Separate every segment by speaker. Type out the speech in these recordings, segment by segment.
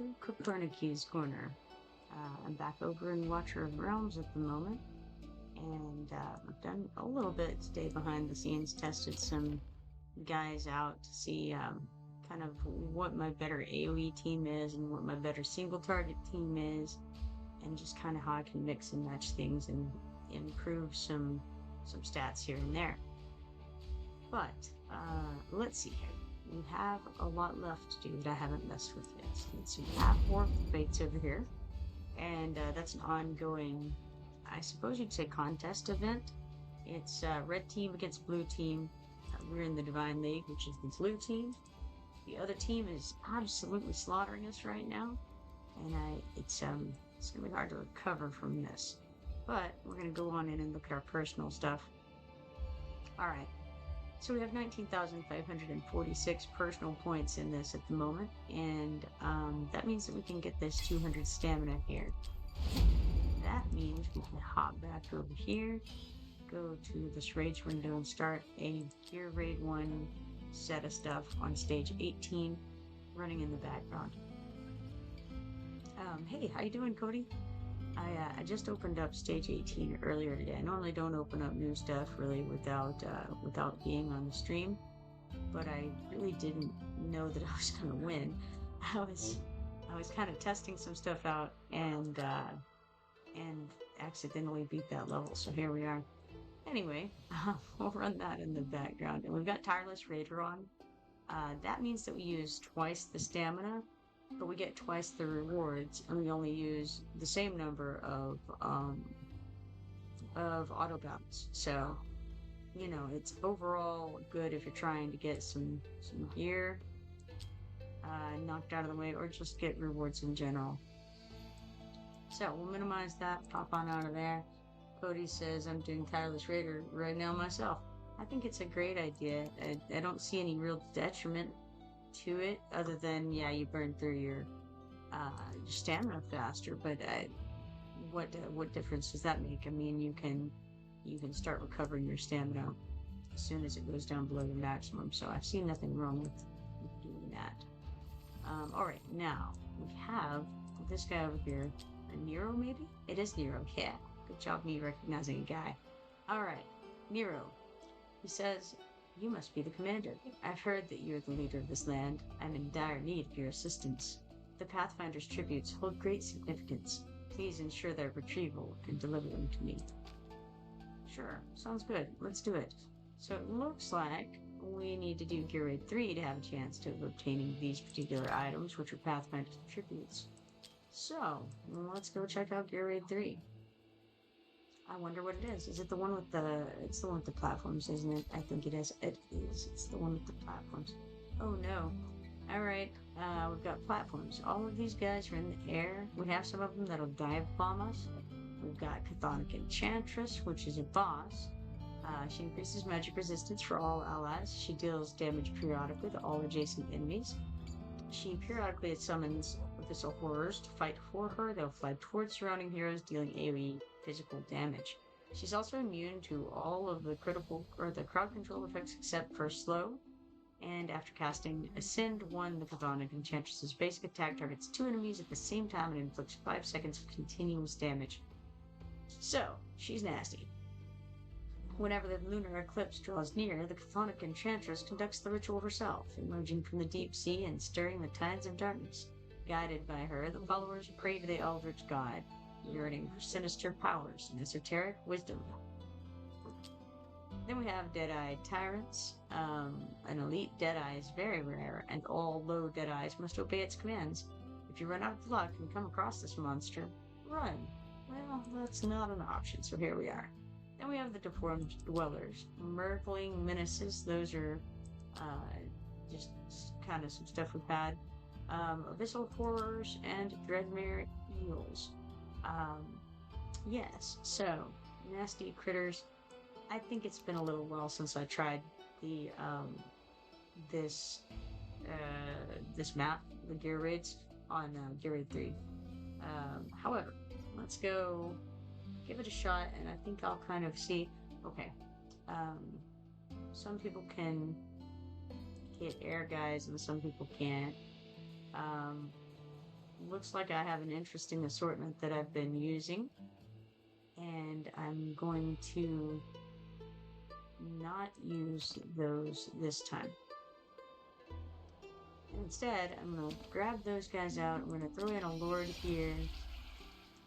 Speaker 1: to Koperniki's Corner. I'm back over in Watcher of Realms at the moment, and I've done a little bit today behind the scenes, tested some guys out to see kind of what my better AoE team is and what my better single target team is, and just kind of how I can mix and match things and improve some stats here and there. But let's see here. We have a lot left to do that I haven't messed with yet. So let's see. We have more fates over here, and that's an ongoing, I suppose you'd say, contest event. It's red team against blue team. We're in the Divine League, which is the blue team. The other team is absolutely slaughtering us right now, and it's gonna be hard to recover from this. But we're gonna go on in and look at our personal stuff. All right. So we have 19,546 personal points in this at the moment, and that means that we can get this 200 stamina here. That means we can hop back over here, go to this raids window and start a Gear Raid 1 set of stuff on stage 18 running in the background. Hey, how you doing, Cody? I just opened up stage 18 earlier today. I normally don't open up new stuff really without being on the stream, but I really didn't know that I was gonna win. I was kind of testing some stuff out and accidentally beat that level. So here we are. Anyway, we'll run that in the background, and we've got Tireless Raider on. That means that we use twice the stamina, but we get twice the rewards, and we only use the same number of auto battles. So, you know, it's overall good if you're trying to get some gear knocked out of the way, or just get rewards in general. So we'll minimize that, pop on out of there. Cody says I'm doing Tireless Raider right now myself. I think it's a great idea. I don't see any real detriment to it, other than you burn through your stamina faster. But what difference does that make? I mean, you can start recovering your stamina as soon as it goes down below your maximum. So I've seen nothing wrong with doing that. All right, now we have this guy over here, a Nero maybe? It is Nero. Yeah, good job me recognizing a guy. All right, Nero. He says, "You must be the commander. I've heard that you're the leader of this land. I'm in dire need of your assistance. The Pathfinder's tributes hold great significance. Please ensure their retrieval and deliver them to me." Sure, sounds good. Let's do it. So it looks like we need to do Gear Raid 3 to have a chance to obtaining these particular items, which are Pathfinder's tributes. So let's go check out Gear Raid 3. I wonder what it is. Is it the one with it's the one with the platforms, isn't it? I think it is. It is. It's the one with the platforms. Oh no. Alright, we've got platforms. All of these guys are in the air. We have some of them that'll dive bomb us. We've got Chthonic Enchantress, which is a boss. She increases magic resistance for all allies. She deals damage periodically to all adjacent enemies. She periodically summons abyssal horrors to fight for her. They'll fly towards surrounding heroes, dealing AoE physical damage. She's also immune to all of the critical or the crowd control effects except for slow. And after casting Ascend 1, the Chthonic Enchantress's basic attack targets 2 enemies at the same time and inflicts 5 seconds of continuous damage. So, she's nasty. Whenever the lunar eclipse draws near, the Chthonic Enchantress conducts the ritual herself, emerging from the deep sea and stirring the tides of darkness. Guided by her, the followers pray to the Eldritch God, yearning for sinister powers and esoteric wisdom. Then we have Dead-Eyed Tyrants. An elite Deadeye is very rare, and all low Deadeyes must obey its commands. If you run out of luck and come across this monster, run. Well, that's not an option, so here we are. Then we have the Deformed Dwellers. Murkling Menaces, those are just kind of some stuff we've had. Abyssal Horrors and Dreadmere Eels. Yes, so, nasty critters. I think it's been a little while since I tried the, this map, the Gear Raids, on Gear Raid 3. However, let's go give it a shot, and I think I'll kind of see, okay, some people can hit air guys and some people can't. looks like I have an interesting assortment that I've been using, and I'm going to not use those this time. Instead, I'm going to grab those guys out. I'm going to throw in a lord here,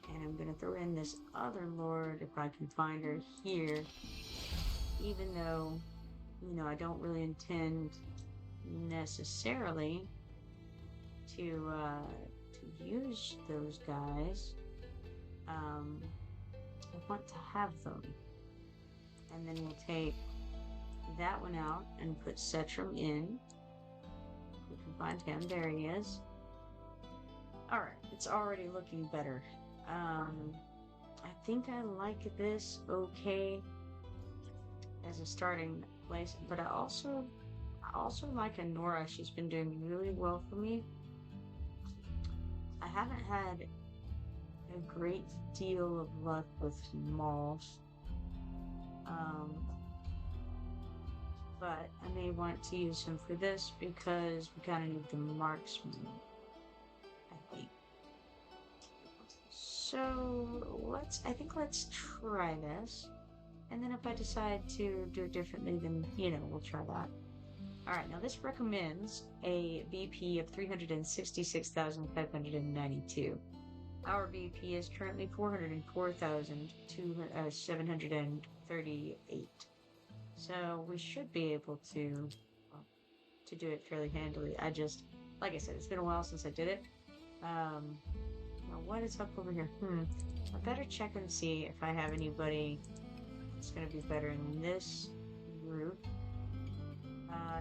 Speaker 1: and I'm going to throw in this other lord if I can find her here, even though, you know, I don't really intend necessarily to use those guys. I want to have them. And then we'll take that one out and put Cetrum in. We can find him. There he is. Alright, it's already looking better. I think I like this okay as a starting place, but I also like Anora. She's been doing really well for me. I haven't had a great deal of luck with Malls. But I may want to use him for this because we kind of need the marksman, I think. So I think let's try this. And then if I decide to do it differently, then, you know, we'll try that. Alright, now this recommends a BP of 366,592. Our BP is currently 404,738. So we should be able to do it fairly handily. Like I said, it's been a while since I did it. Now what is up over here? I better check and see if I have anybody that's going to be better in this group.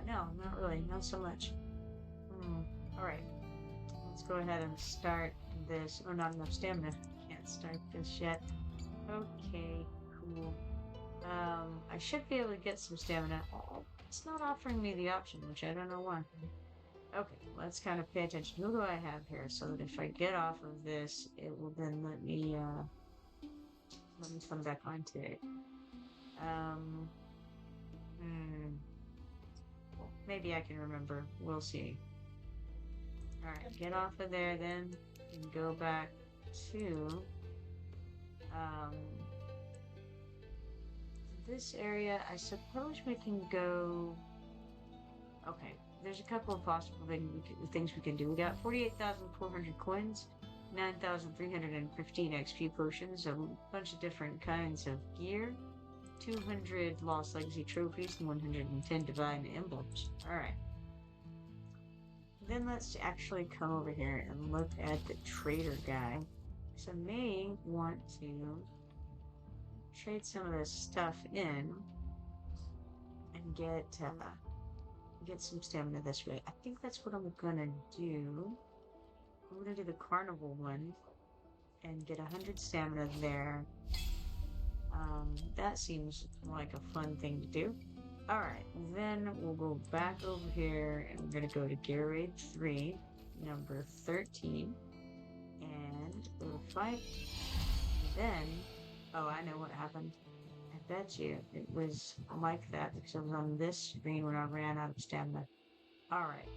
Speaker 1: No, not really. Not so much. Alright. Let's go ahead and start this. Oh, not enough stamina. Can't start this yet. Okay, cool. I should be able to get some stamina. Oh, it's not offering me the option, which I don't know why. Okay, let's kind of pay attention. Who do I have here? So that if I get off of this, it will then let me come back onto it. Maybe I can remember. We'll see. Alright, get off of there then, and go back to this area. I suppose we can go. Okay, there's a couple of possible things we can do. We got 48,400 coins, 9,315 XP potions, a bunch of different kinds of gear, 200 Lost Legacy trophies, and 110 Divine Emblems. Alright. Then let's actually come over here and look at the trader guy. So I may want to trade some of this stuff in and get some stamina this way. I think that's what I'm gonna do. I'm gonna do the carnival one and get 100 stamina there. That seems like a fun thing to do. Alright, then we'll go back over here and we're gonna go to Gear Raid 3, number 13, and we'll fight. Then, oh, I know what happened. I bet you it was like that because I was on this screen when I ran out of stamina. Alright,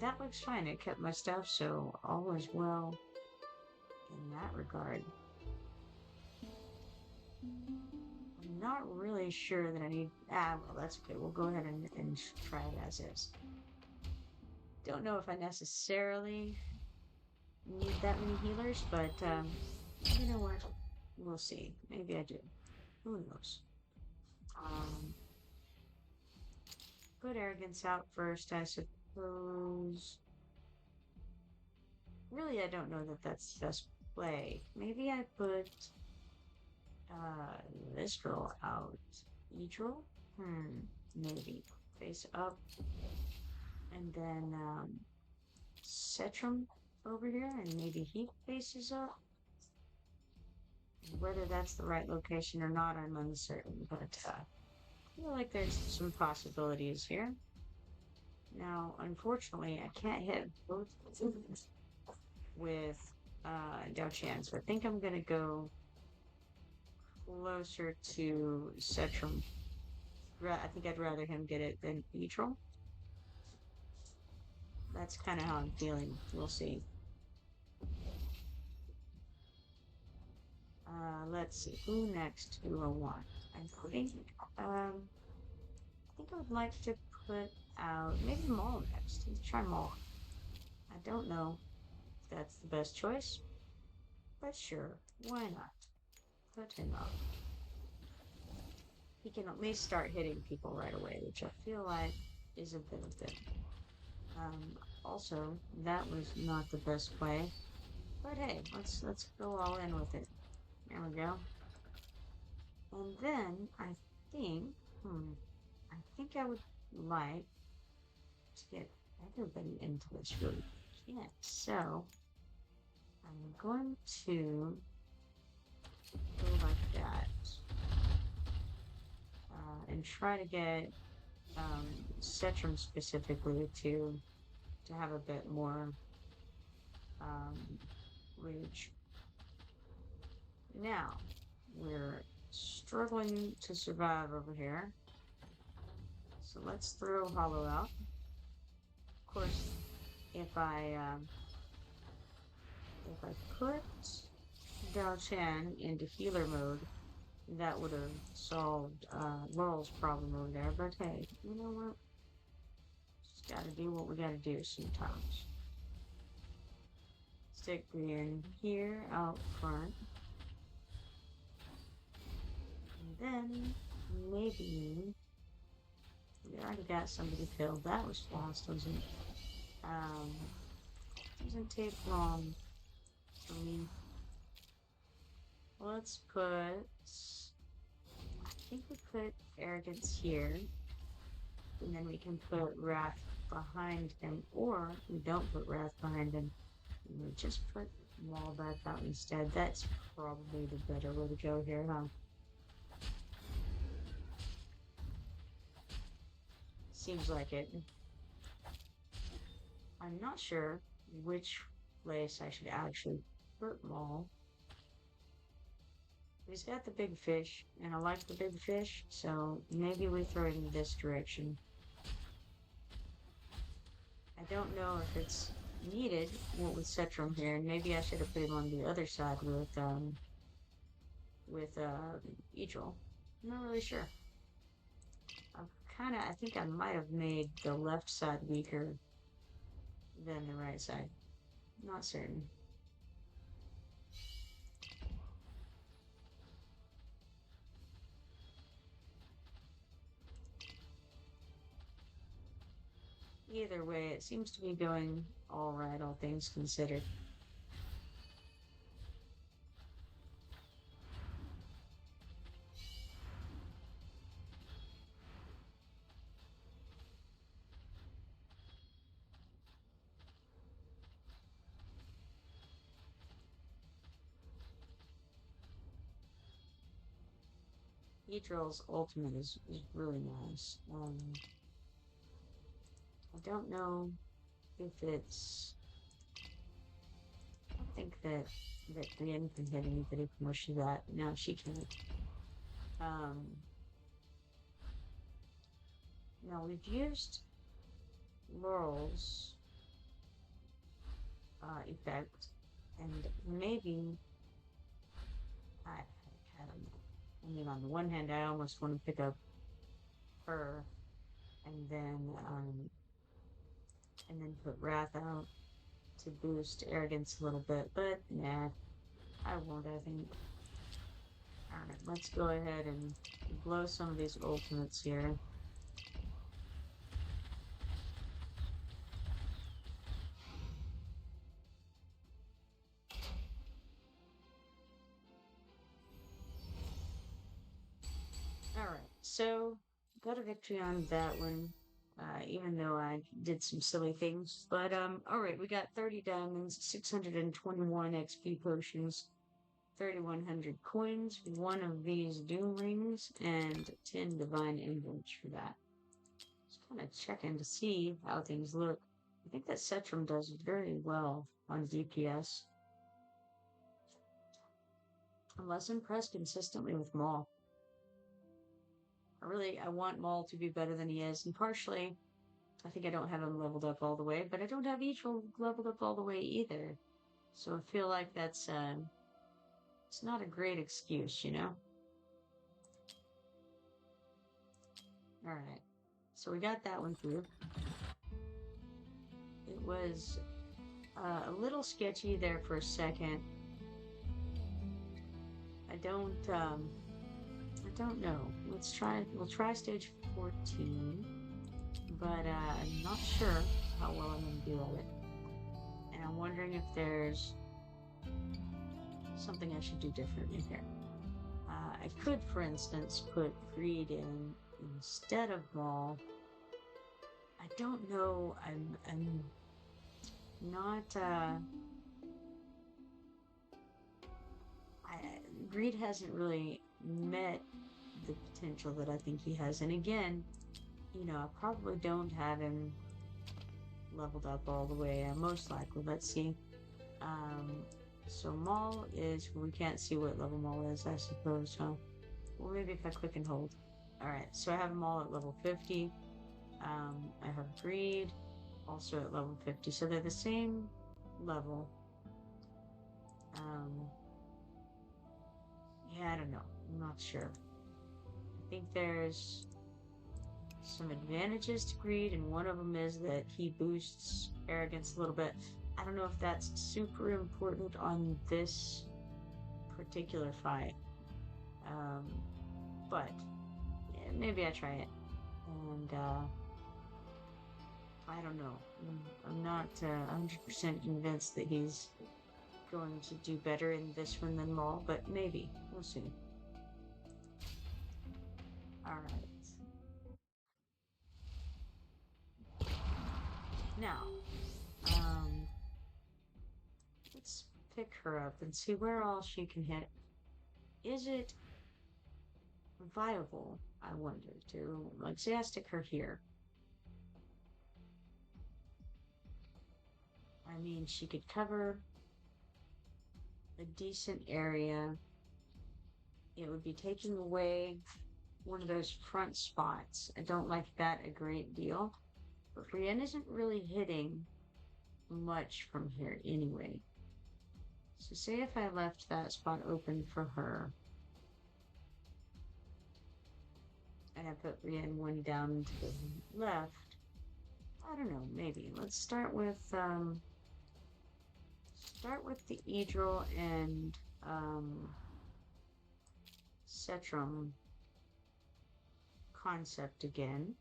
Speaker 1: that looks fine. It kept my stuff, so all is well in that regard. I'm not really sure that I need... well, that's okay. We'll go ahead and try it as is. Don't know if I necessarily need that many healers, but, you know what? We'll see. Maybe I do. Who knows? Put Arrogance out first, I suppose. Really, I don't know that that's best play. Maybe I put... this girl out. Neutral? Maybe. Face up. And then, Cetrum over here, and maybe he faces up. Whether that's the right location or not, I'm uncertain, but, I feel like there's some possibilities here. Now, unfortunately, I can't hit both with, Dao Chan, so I think I'm gonna go closer to Cetrum. I think I'd rather him get it than neutral. That's kind of how I'm feeling. We'll see. Let's see, who next to a one? I think I would like to put out maybe Maul next. Let's try Maul. I don't know if that's the best choice, but sure, why not? Put him up. He can at least start hitting people right away, which I feel like is a benefit. Also, that was not the best play, but hey, let's go all in with it. There we go. And then think, hmm, I think I would like to get everybody into this really quick. So I'm going to go like that and try to get Cetrum specifically to have a bit more um, reach. Now we're struggling to survive over here, so let's throw Hollow out. Of course, if I put Dao Chan into healer mode, that would have solved Laurel's problem over there. But hey, you know what? Just gotta do what we gotta do sometimes. Stick in here out front. And then maybe we already got somebody killed. That was fast, um doesn't take long for me. Let's put I think we put Arrogance here. And then we can put Wrath behind him, or we don't put Wrath behind him. We just put Wall back out instead. That's probably the better way to go here, huh? Seems like it. I'm not sure which place I should actually put Maul. He's got the big fish, and I like the big fish, so maybe we throw it in this direction. I don't know if it's needed with Cetrum here, and maybe I should have put him on the other side with Ejel. I'm not really sure. I think I might have made the left side weaker than the right side. Not certain. Either way, it seems to be going all right, all things considered. Etrel's ultimate is really nice. I don't know if it's. I don't think that Brienne can hit anybody from where she's at. No, she can't. Um, no, we've used Laurel's effect, and maybe I don't know. I mean, on the one hand, I almost want to pick up her, and then put Wrath out to boost Arrogance a little bit, but nah, I won't. I think. All right, let's go ahead and blow some of these ultimates here. Alright, so got a victory on that one, even though I did some silly things. But, alright, we got 30 diamonds, 621 XP potions, 3,100 coins, one of these doom rings, and 10 divine emblems for that. Just kind of checking to see how things look. I think that Cetrum does very well on DPS. I'm less impressed consistently with Maul. I want Maul to be better than he is, and partially, I think I don't have him leveled up all the way, but I don't have each leveled up all the way either. So I feel like that's It's not a great excuse, you know? Alright. So we got that one through. It was a little sketchy there for a second. I don't know. We'll try stage 14, but I'm not sure how well I'm going to do at it. And I'm wondering if there's something I should do differently here. I could, for instance, put greed in instead of mall. I don't know. I'm not. Greed hasn't really met the potential that I think he has. And again, you know, I probably don't have him leveled up all the way. Most likely. Let's see. So Maul is, we can't see what level Maul is, I suppose, huh? Well, maybe if I click and hold. Alright, so I have them all at level 50. I have Greed, also at level 50. So they're the same level. Yeah, I don't know. I'm not sure. I think there's some advantages to Greed, and one of them is that he boosts arrogance a little bit. I don't know if that's super important on this particular fight. But yeah, maybe I try it. And I don't know. I'm not 100% convinced that he's going to do better in this one than Maul, but maybe. We'll see. Alright. Now, let's pick her up and see where all she can hit. Is it viable, I wonder, to, like, say I stick her here. I mean, she could cover a decent area. It would be taking away one of those front spots. I don't like that a great deal. But Brienne isn't really hitting much from here anyway. So say if I left that spot open for her, and I put Brienne one down to the left, I don't know, maybe. Let's start with the Idril and Cetrum concept again.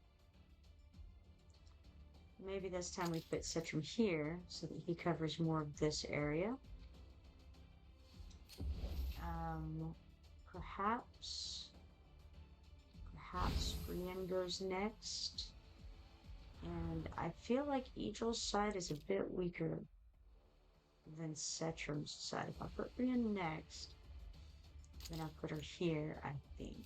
Speaker 1: Maybe this time we put Cetrum here so that he covers more of this area. Perhaps Brienne goes next. And I feel like Idril's side is a bit weaker than Cetrum's side. If I put Brienne next, then I'll put her here, I think.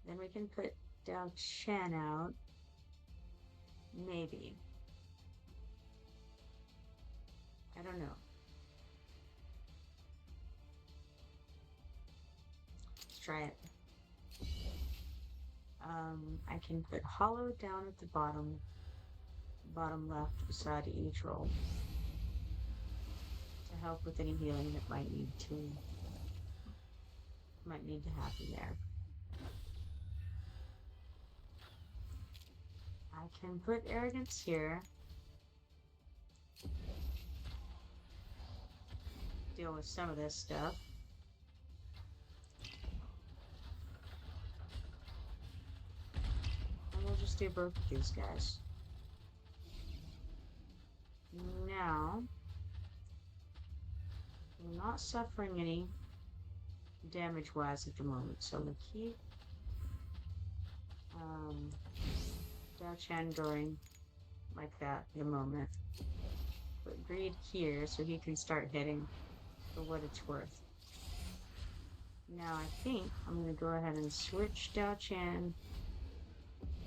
Speaker 1: Then we can put Dao Chen out. Maybe. I don't know. Let's try it. I can put Hollow down at the bottom left beside Idril to help with any healing that might need to happen there. I can put Arrogance here. Deal with some of this stuff. And we'll just do both of these guys. Now, we're not suffering any damage-wise at the moment, so we'll keep Dao Chen going like that for the moment. Put Greed here so he can start hitting for what it's worth. Now I think I'm going to go ahead and switch Dao Chen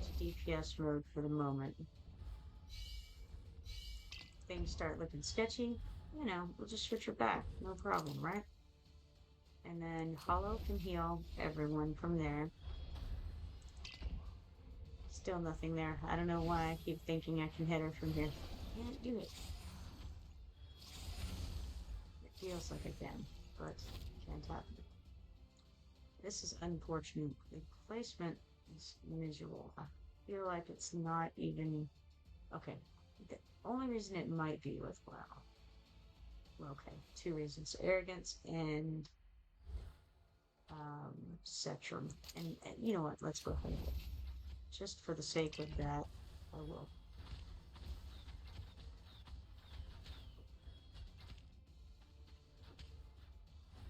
Speaker 1: to DPS mode for the moment. Things start looking sketchy, you know, we'll just switch her back, no problem, right? And then Hollow can heal everyone from there. Still nothing there. I don't know why I keep thinking I can hit her from here. can't do it. It feels like I can, but can't happen. This is unfortunate. The placement is miserable. I feel like it's not even okay. The only reason it might be worthwhile. Well, okay, two reasons: arrogance and Cetrum. And you know what? Let's go ahead. Just for the sake of that, I will.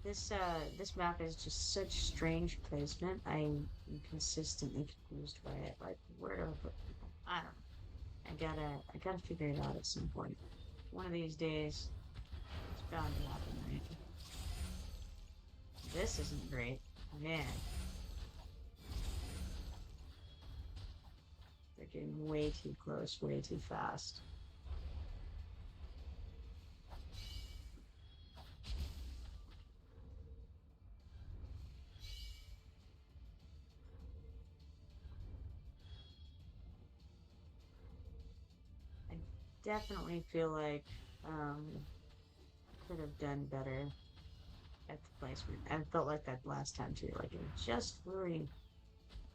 Speaker 1: This map is just such strange placement. I'm consistently confused by it. Like, where do I put people? I don't know. I gotta figure it out at some point. One of these days, it's bound to happen, right? This isn't great. Man, they're getting way too close, way too fast. I definitely feel like could have done better at the placement. I felt like that last time too. Like I'm just really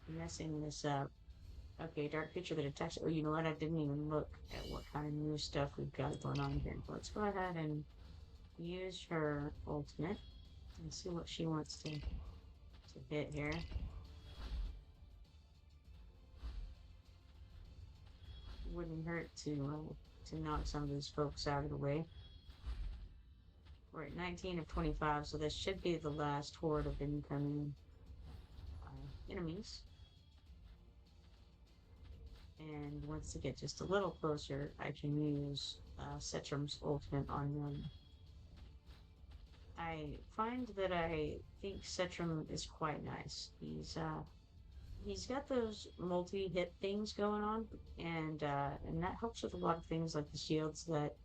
Speaker 1: messing this up. Okay, dark creature that attacks. Oh, you know what? I didn't even look at what kind of new stuff we've got going on here. Let's go ahead and use her ultimate and see what she wants to hit here. Wouldn't hurt to knock some of these folks out of the way. We're at 19 of 25, so this should be the last horde of incoming enemies. And once they get just a little closer, I can use Cetrum's ultimate on them. I find that I think Cetrum is quite nice. He's got those multi-hit things going on, and that helps with a lot of things like the shields that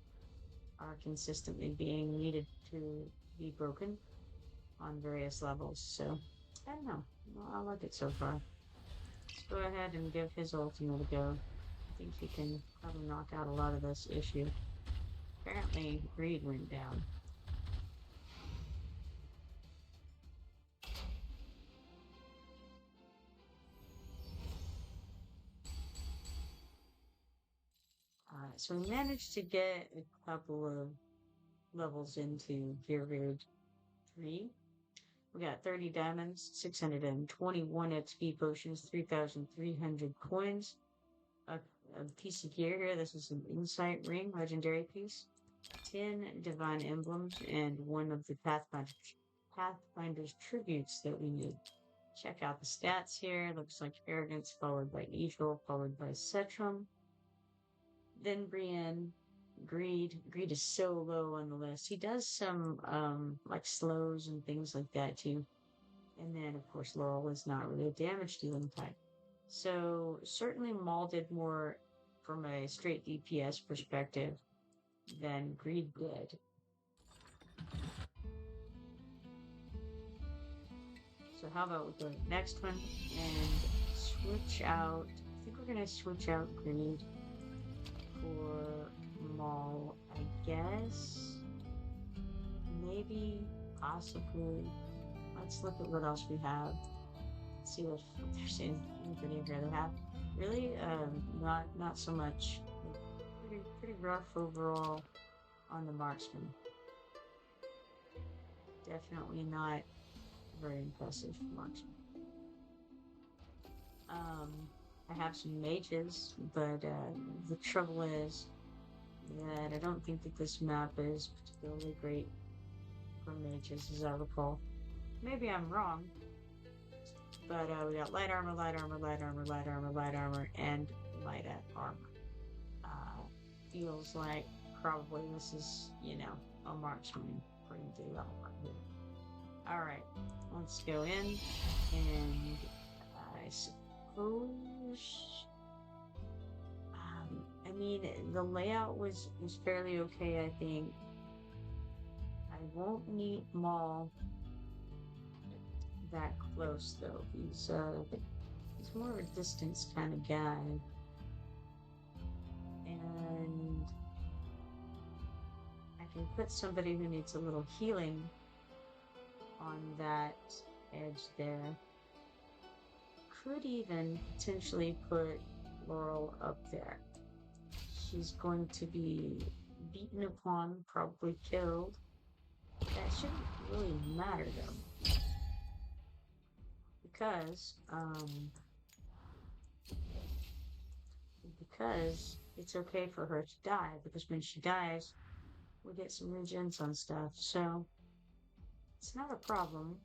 Speaker 1: are consistently being needed to be broken on various levels. So I don't know. Well, I like it so far. Let's go ahead and give his ultimate a go. I think he can probably knock out a lot of this issue. Apparently, greed went down. So we managed to get a couple of levels into Gear Raid 3. We got 30 diamonds, 621 XP potions, 3,300 coins, a, a piece of gear here. This is an Insight Ring, legendary piece, 10 divine emblems, and one of the Pathfinder's tributes that we need. Check out the stats here. Looks like arrogance followed by evil, followed by Cetrum. Then Brienne, greed. Greed is so low on the list. He does some like slows and things like that too. And then of course Laurel is not really a damage dealing type. So certainly Maul did more from a straight DPS perspective than Greed did. So how about we go to the next one and switch out. I think we're gonna switch out Greed for Maul, I guess. Maybe, possibly. Let's look at what else we have. Let's see what there's anybody over there that have. Really, not so much. Pretty rough overall on the marksman. Definitely not very impressive marksman. I have some mages, but the trouble is that I don't think that this map is particularly great for mages, as I recall. Maybe I'm wrong, but we got light armor, light armor, light armor, light armor, light armor, and light armor. Feels like probably this is, a marksman pretty deal right here. Alright, let's go in, and I suppose I mean, the layout was fairly okay, I think. I won't need Maul that close, though. He's more of a distance kind of guy. And can put somebody who needs a little healing on that edge there. Could even potentially put Laurel up there. She's going to be beaten upon, probably killed. That shouldn't really matter though. Because it's okay for her to die, because when she dies, we get some regens on stuff, so it's not a problem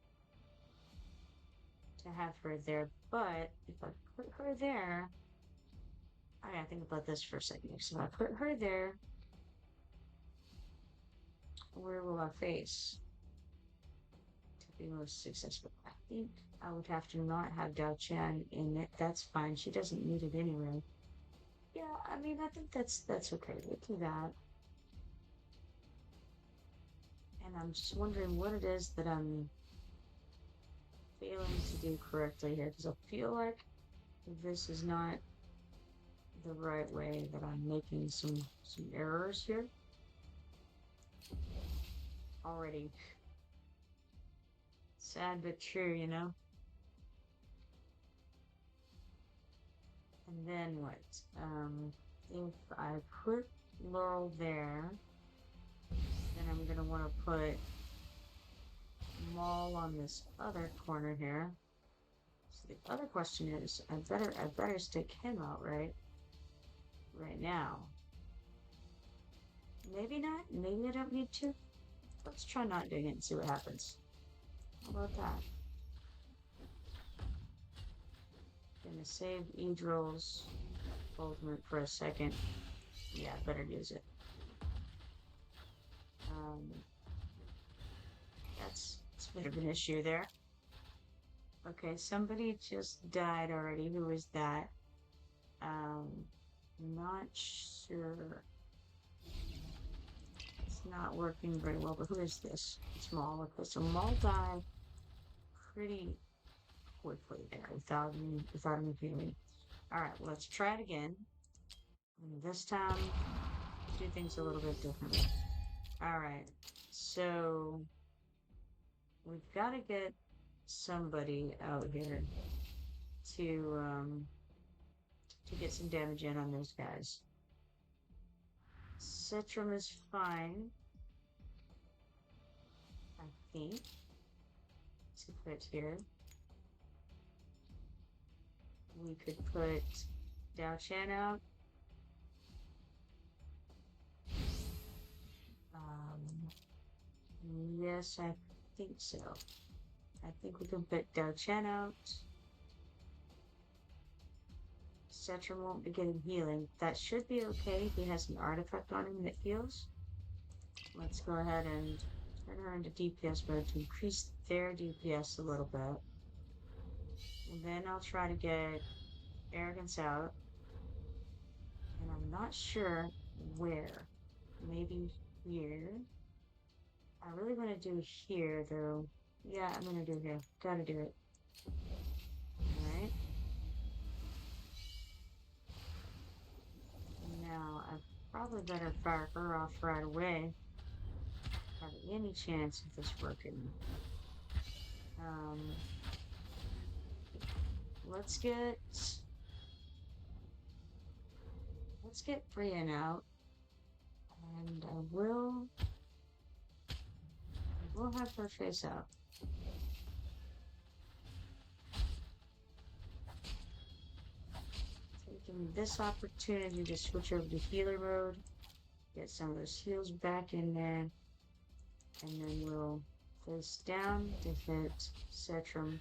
Speaker 1: to have her there, but if I put her there, I gotta think about this for a second. So if I put her there, where will I face to be most successful? I think I would have to not have Dao Chan in it. That's fine. She doesn't need it anyway. Yeah, I mean, I think that's okay. We do that. And I'm just wondering what it is that I'm failing to do correctly here, because I feel like this is not the right way, that I'm making some errors here already. Sad but true, you know? And then what? If I put Laurel there, then I'm gonna want to put Maul on this other corner here. So the other question is, I better stick him out right now. Maybe not. Maybe I don't need to. Let's try not doing it and see what happens. How about that? Gonna save Idril's ultimate for a second. Yeah, better use it. That's a bit of an issue there. Okay, somebody just died already. Who is that? Not sure. It's not working very well, but who is this? It's Maul. Okay, so Maul died pretty quickly there without any healing. Alright, let's try it again. And this time, do things a little bit differently. Alright, so we've got to get somebody out here to get some damage in on those guys. Citrum is fine, I think, to put here. We could put Dao Chan out. Yes, I think so. I think we can put Dao Chan out. Cetrum won't be getting healing. That should be okay. He has an artifact on him that heals. Let's go ahead and turn her into DPS mode to increase their DPS a little bit. And then I'll try to get Arrogance out. And I'm not sure where. Maybe here. I really want to do here, though. Yeah, I'm gonna do here. Gotta do it. Alright. Now, I probably better fire her off right away. Have any chance of this working. Let's get Brian out. And I will have her face out. Taking this opportunity to switch over to healer mode, get some of those heals back in there, and then we'll face down to hit Cetrum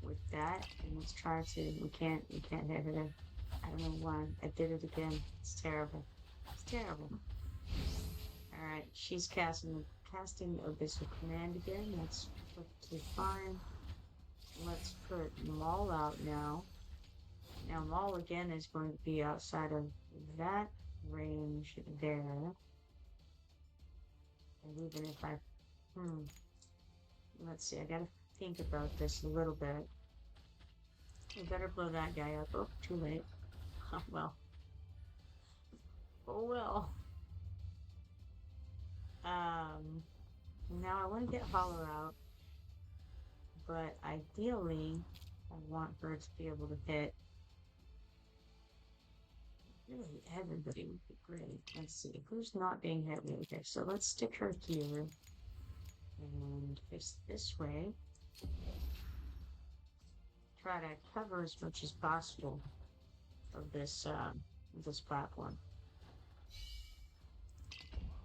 Speaker 1: with that. And let's try to. We can't hit her. I don't know why. I did it again. It's terrible. It's terrible. Alright, she's casting Abyssal Command again. That's perfectly fine. Let's put Maul out now. Now Maul again is going to be outside of that range there. And even if I... Let's see, I gotta think about this a little bit. We better blow that guy up. Oh, too late. Oh well. Oh well. Um, Now I want to get Hollow out, but ideally, I want her to be able to hit really everybody would be great. Let's see who's not being hit. Okay, so let's stick her here and face this way. Try to cover as much as possible of this platform.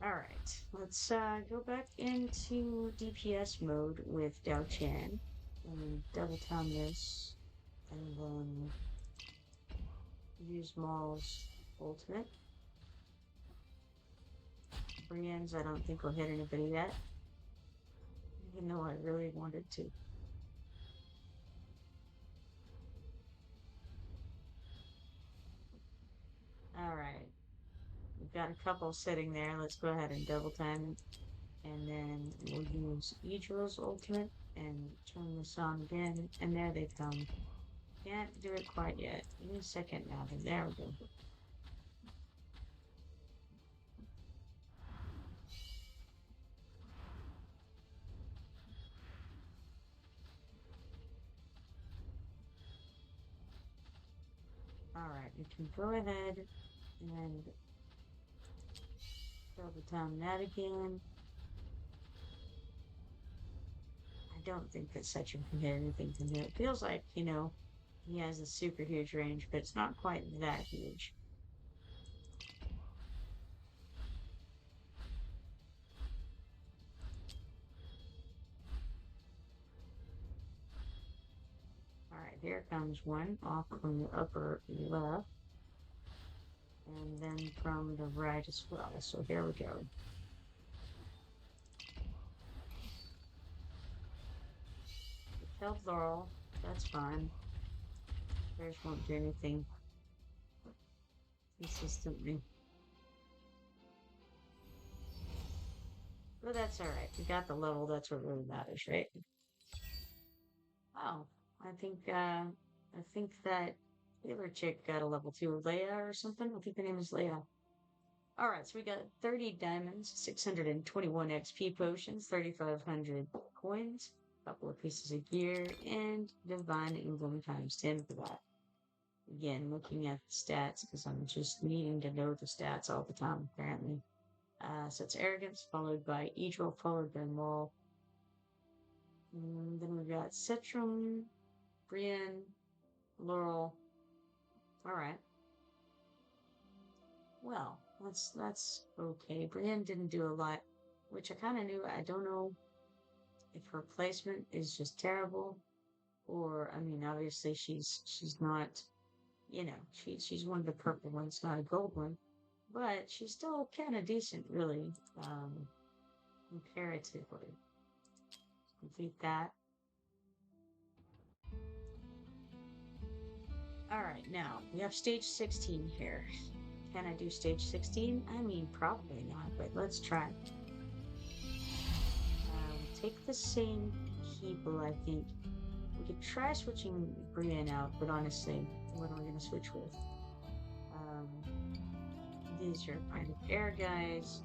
Speaker 1: All right, let's go back into DPS mode with Dao Chan and double time this, and then use Maul's ultimate. Brienne's, I don't think will hit anybody yet, even though I really wanted to. All right, we've got a couple sitting there. Let's go ahead and double time it. And then we'll use Idril's ultimate and turn this on again. And there they come. Can't do it quite yet. Give me a second now. There we go. All right, you can go ahead and double time that again. I don't think that Setchum can hit anything from here. It feels like, he has a super huge range, but it's not quite that huge. All right, here comes one off from the upper left, and then from the right as well. So here we go. Killed Laurel, that's fine. Bears won't do anything consistently. But that's alright. We got the level, that's what really matters, right? Oh, I think that the other chick got a level 2, Leia or something. I think the name is Leia. Alright, so we got 30 diamonds, 621 XP potions, 3,500 coins, a couple of pieces of gear, and Divine Emblem times 10 for that. Again, looking at the stats, because I'm just needing to know the stats all the time, apparently. So it's Arrogance, followed by Idril, followed by Maul. And then we've got Citrum, Brienne, Laurel. Alright. Well, that's okay. Brienne didn't do a lot, which I kind of knew. I don't know if her placement is just terrible, or I mean, obviously she's not, she's one of the purple ones, not a gold one, but she's still kind of decent, really, comparatively. Complete that. All right, now we have stage 16 here. Can I do stage 16? I mean, probably not, but let's try. Take the same people, I think. We could try switching Brienne out, but honestly, what are we going to switch with? Um, these are kind of air guys.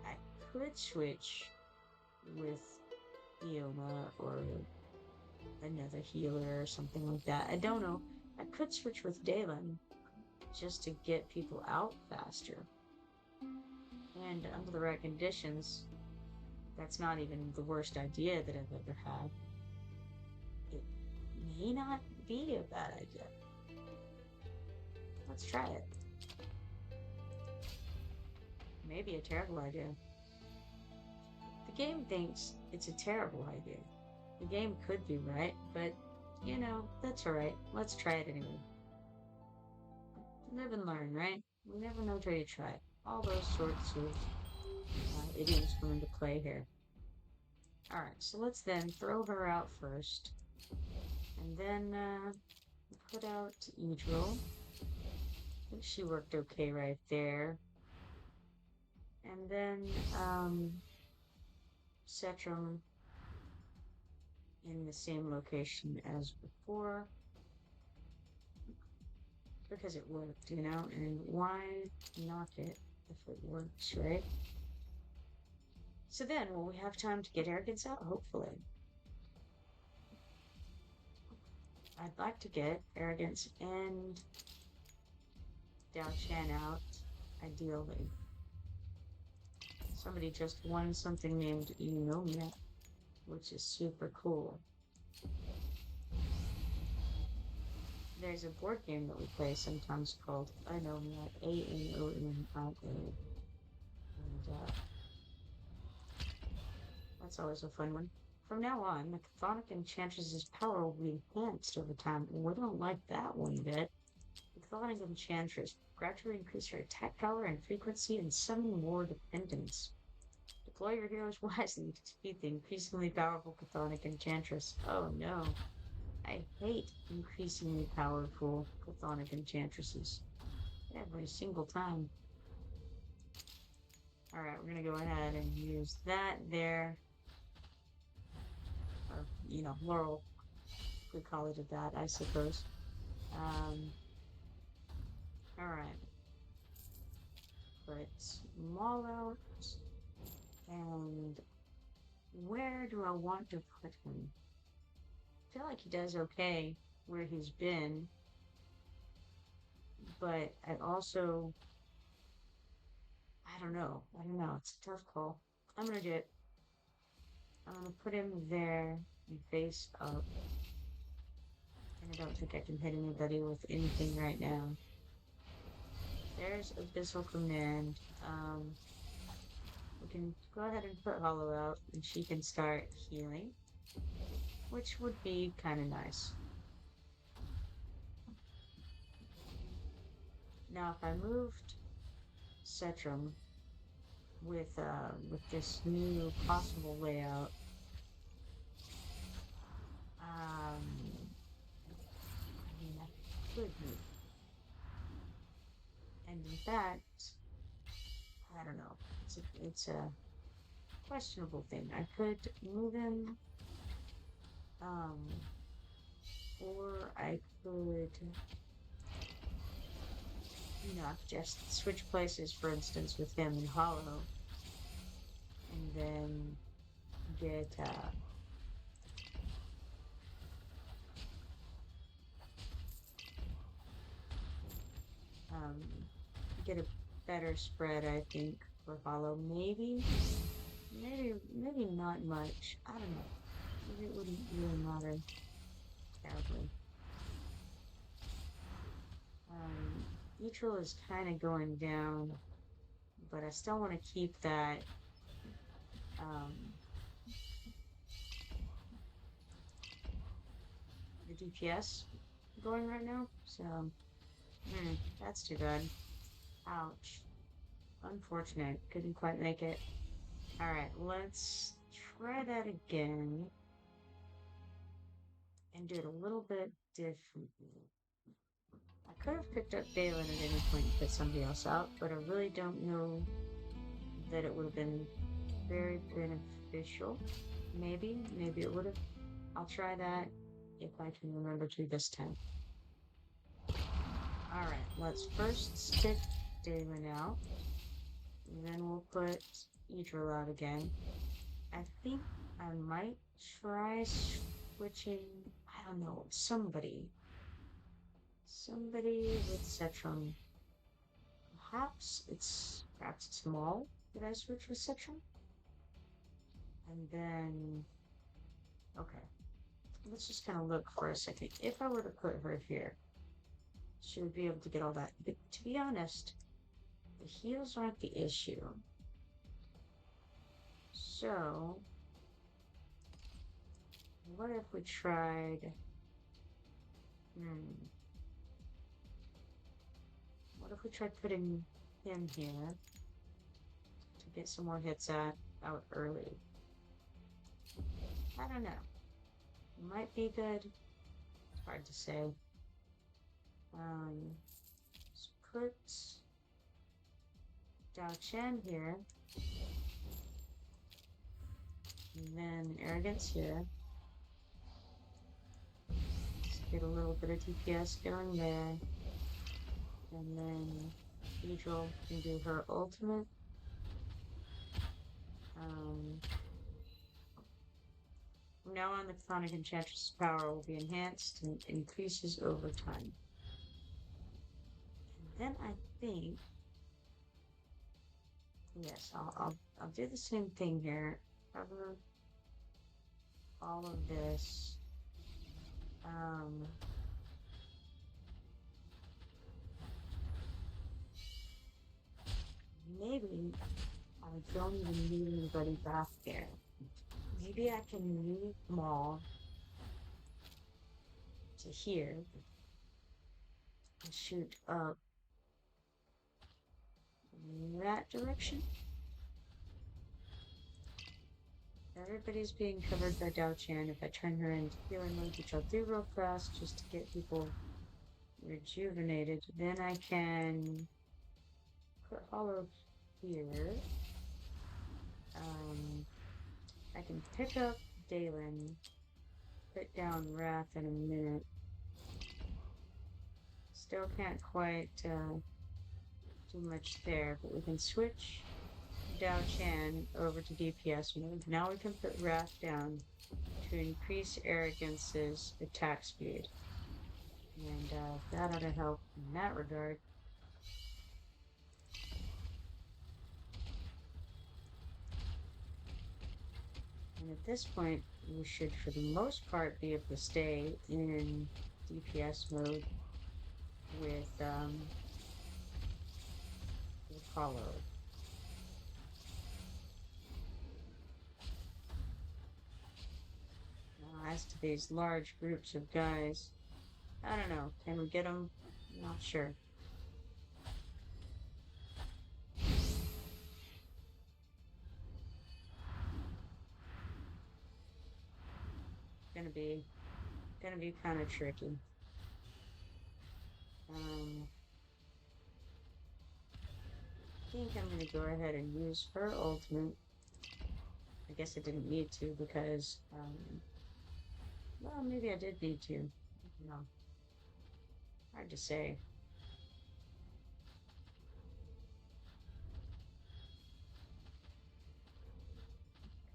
Speaker 1: I could switch with Ioma or another healer or something like that. I don't know. I could switch with Dalen just to get people out faster. And under the right conditions, that's not even the worst idea that I've ever had. It may not be a bad idea. Let's try it. Maybe a terrible idea. The game thinks it's a terrible idea. The game could be right, but, that's alright. Let's try it anyway. Live and learn, right? We never know till you try it. All those sorts of idioms come into play here. Alright, so let's then throw her out first. And then put out Idril. I think she worked okay right there. And then Cetrum in the same location as before. Because it worked, and why knock it? if it works, right? So then, will we have time to get arrogance out? Hopefully. I'd like to get arrogance and Dao Chan out, ideally. Somebody just won something named Eunomia, which is super cool. There's a board game that we play sometimes called Anomia, Anomia. And that's always a fun one. From now on, the Chthonic Enchantress's power will be enhanced over time, and we don't like that one bit. The Chthonic Enchantress gradually increase her attack power and frequency and summon more dependents. Deploy your heroes wisely to defeat the increasingly powerful Chthonic Enchantress. Oh no. I hate increasingly powerful Chthonic Enchantresses. Every single time. Alright, we're gonna go ahead and use that there. Or, Laurel could call it that, I suppose. Alright. Put Maul out. And where do I want to put him? I feel like he does okay where he's been. But I also... I don't know. It's a tough call. I'm gonna put him there and face up. And I don't think I can hit anybody with anything right now. There's Abyssal Command. We can go ahead and put Hollow out, and she can start healing, which would be kind of nice. Now, if I moved Cetrum with this new possible layout, I mean, I could move. And in fact, I don't know. It's a questionable thing. I could move him, or I could, just switch places, for instance, with him and Hollow, and then get, get a better spread, I think, for Hollow. Maybe not much. I don't know. Maybe it wouldn't really matter terribly. Neutral is kind of going down, but I still want to keep that, the DPS going right now, so, that's too bad. Ouch. Unfortunate. Couldn't quite make it. Alright, let's try that again. And do it a little bit differently. I could have picked up Balin at any point and put somebody else out, but I really don't know that it would have been very beneficial. Maybe it would have. I'll try that if I can remember to this time. Alright, let's first stick Balin out. And then we'll put Idril out again. I think I might try switching, I don't know, somebody with Cetrum. Perhaps it's small that I switch with Cetrum. And then, okay, let's just kind of look for a second. If I were to put her here, she would be able to get all that. But to be honest, the heals aren't the issue. So, what if we tried... What if we tried putting him here to get some more hits out early? I don't know. Might be good. It's hard to say. Let's put Dao Chen here. And then Arrogance here. Let's get a little bit of DPS going there. And then Cathedral can do her ultimate. From now on, the Chthonic Enchantress's power will be enhanced and increases over time. And then I think, yes, I'll do the same thing here. Cover all of this. Maybe I don't even need anybody back there. Maybe I can move them all to here and shoot up in that direction. Everybody's being covered by Dao Chan. If I turn her into healing mode, which I'll do real fast just to get people rejuvenated, then I can put Hollow here. I can pick up Dalen, put down Wrath in a minute. Still can't quite do much there, but we can switch Dao Chan over to DPS mode. Now we can put Wrath down to increase Arrogance's attack speed. And that ought to help in that regard. And at this point, we should, for the most part, be able to stay in DPS mode with Hollow. Now, as to these large groups of guys, I don't know. Can we get them? Not sure. Gonna be kind of tricky. I think I'm gonna go ahead and use her ultimate. I guess I didn't need to because, well, maybe I did need to. No, hard to say.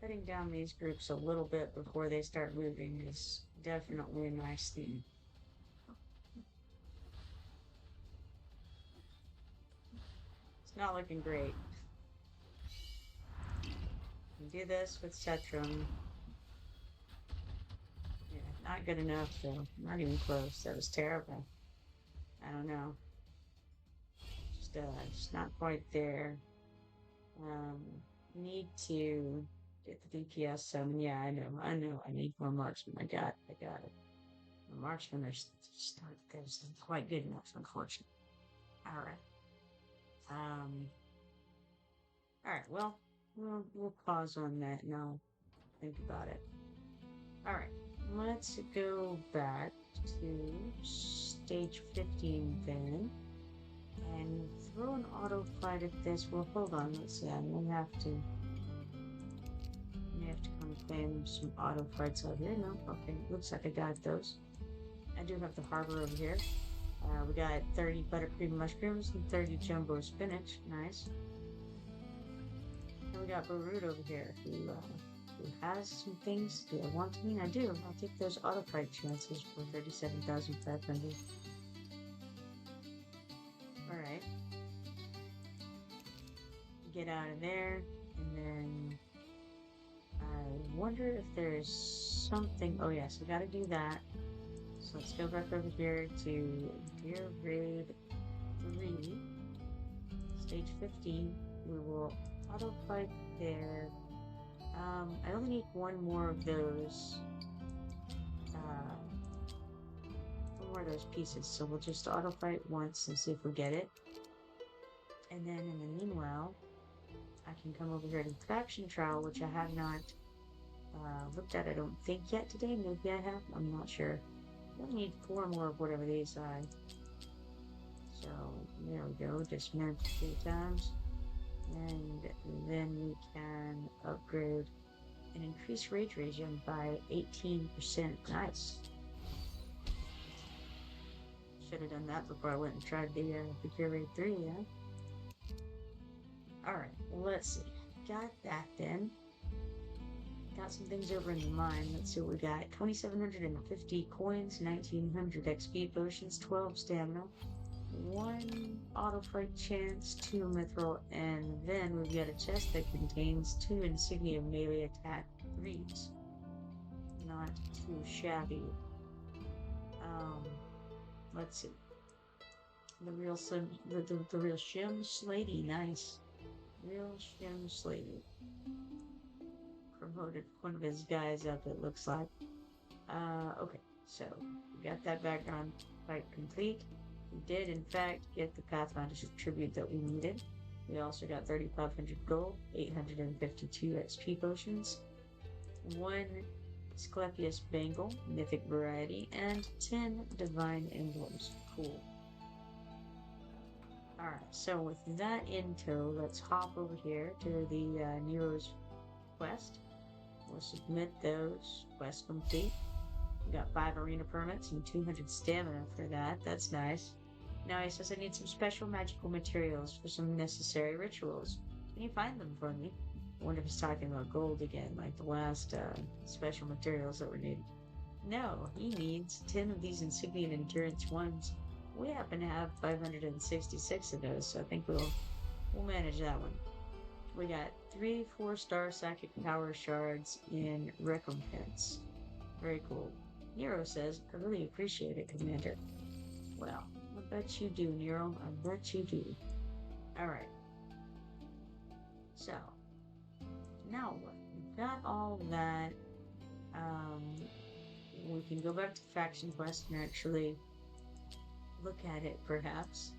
Speaker 1: Cutting down these groups a little bit before they start moving is definitely a nice thing. It's not looking great. Do this with Cetrum. Yeah, not good enough though. Not even close. That was terrible. I don't know. Just not quite there. Need to get the DPS some. Yeah, I know. I need more marksmen. I got it. The marksmen are just not quite good enough, unfortunately. All right. All right. Well, we'll pause on that now. Think about it. All right. Let's go back to stage 15 then, and throw an auto fight at this. Well, hold on. Let's see. I may have to kind of claim some auto fights out here. No, okay. Looks like I got those. I do have the harbor over here. We got 30 buttercream mushrooms and 30 jumbo spinach. Nice. And we got Barut over here, who has some things. Do I want to mean? I do. I'll take those auto fight chances for 37,500. Alright. Get out of there, and then I wonder if there's something. Oh yes, we gotta do that. So let's go back over here to Gear Raid 3, stage 15. We will auto fight there. I only need one more of those. One more of those pieces, so we'll just auto fight once and see if we get it. And then in the meanwhile, I can come over here to Faction Trial, which I have not looked at, I don't think, yet today. Maybe I have, I'm not sure. We need 4 more of whatever these are. So, there we go, dismantle 3 times. And then we can upgrade and increase rage regen by 18%. Nice. Should have done that before I went and tried the Gear Raid 3, yeah? Alright, let's see. Got that then. Got some things over in the mine. Let's see what we got. 2,750 coins, 1,900 XP potions, 12 stamina, 1 auto fight chance, 2 mithril, and then we've got a chest that contains 2 insignia melee attack 3s. Not too shabby. Let's see. The real the real Shim Slady, nice. Real Shim Slady. Promoted one of his guys up, it looks like. Okay, so we got that background fight complete. We did, in fact, get the Pathfinder tribute that we needed. We also got 3,500 gold, 852 XP potions, 1 Asclepius Bangle, mythic variety, and 10 divine emblems. Cool. Alright, so with that info, let's hop over here to the Nero's quest. We'll submit those. Quest complete. We got 5 arena permits and 200 stamina for that. That's nice. Now he says I need some special magical materials for some necessary rituals. Can you find them for me? I wonder if he's talking about gold again, like the last special materials that were needed. No, he needs 10 of these insignia endurance ones. We happen to have 566 of those, so I think we'll manage that one. We got 3 4-star psychic power shards in recompense. Very cool. Nero says, I really appreciate it, Commander. Well, I bet you do, Nero. I bet you do. Alright. So, now what? We've got all that. We can go back to Faction Quest and actually look at it, perhaps.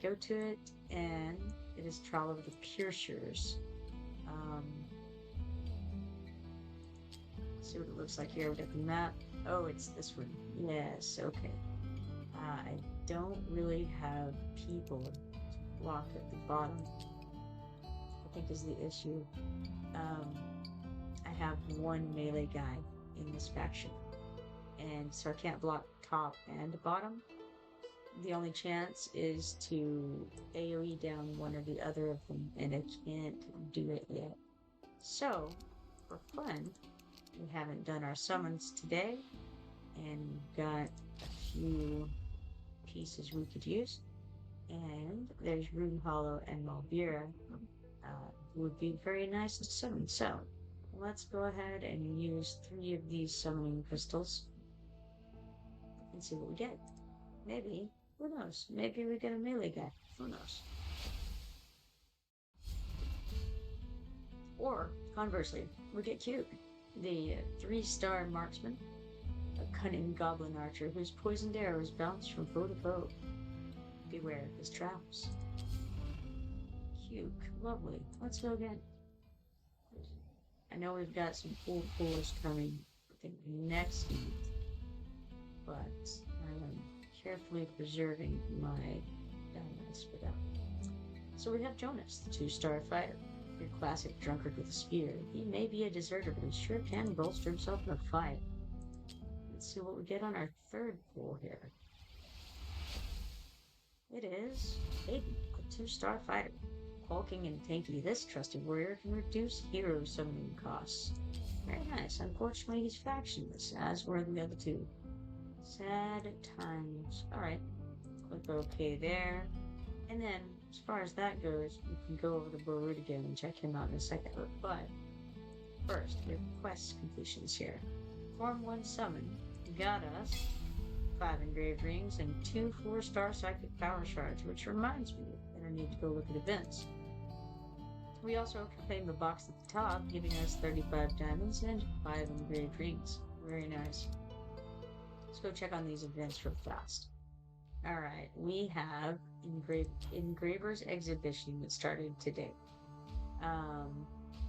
Speaker 1: Go to it, and it is Trial of the Piercers. See what it looks like here. We got the map. Oh, it's this one. Yes, okay. I don't really have people to block at the bottom, I think is the issue. I have 1 melee guy in this faction, and so I can't block top and bottom. The only chance is to AoE down one or the other of them, and I can't do it yet. So, for fun, we haven't done our summons today, and we've got a few pieces we could use. And there's Rune Hollow and Malvira. Would be very nice to summon. So, let's go ahead and use 3 of these summoning crystals and see what we get. Maybe. Who knows? Maybe we get a melee guy. Who knows? Or, conversely, we get Cube, the 3-star marksman, a cunning goblin archer whose poisoned arrows bounce from foe to foe. Beware of his traps. Cube, lovely. Let's go again. I know we've got some cool pools coming, I think, next month, but I'm carefully preserving my diamonds for that. So we have Jonas, the 2-star fighter, your classic drunkard with a spear. He may be a deserter, but he sure can bolster himself in a fight. Let's see what we get on our 3rd pool here. It is Aiden, a 2-star fighter. Hulking and tanky, this trusty warrior can reduce hero summoning costs. Very nice. Unfortunately, he's factionless, as were the other 2. Sad times. Alright. Click OK there. And then, as far as that goes, we can go over to Borut again and check him out in a second. But, first, we have quest completions here. Form 1 summon got us 5 engraved rings and 2 4-star psychic power shards, which reminds me that I need to go look at events. We also claimed the box at the top, giving us 35 diamonds and 5 engraved rings. Very nice. Let's go check on these events real fast. Alright, we have Engraver's Exhibition that started today.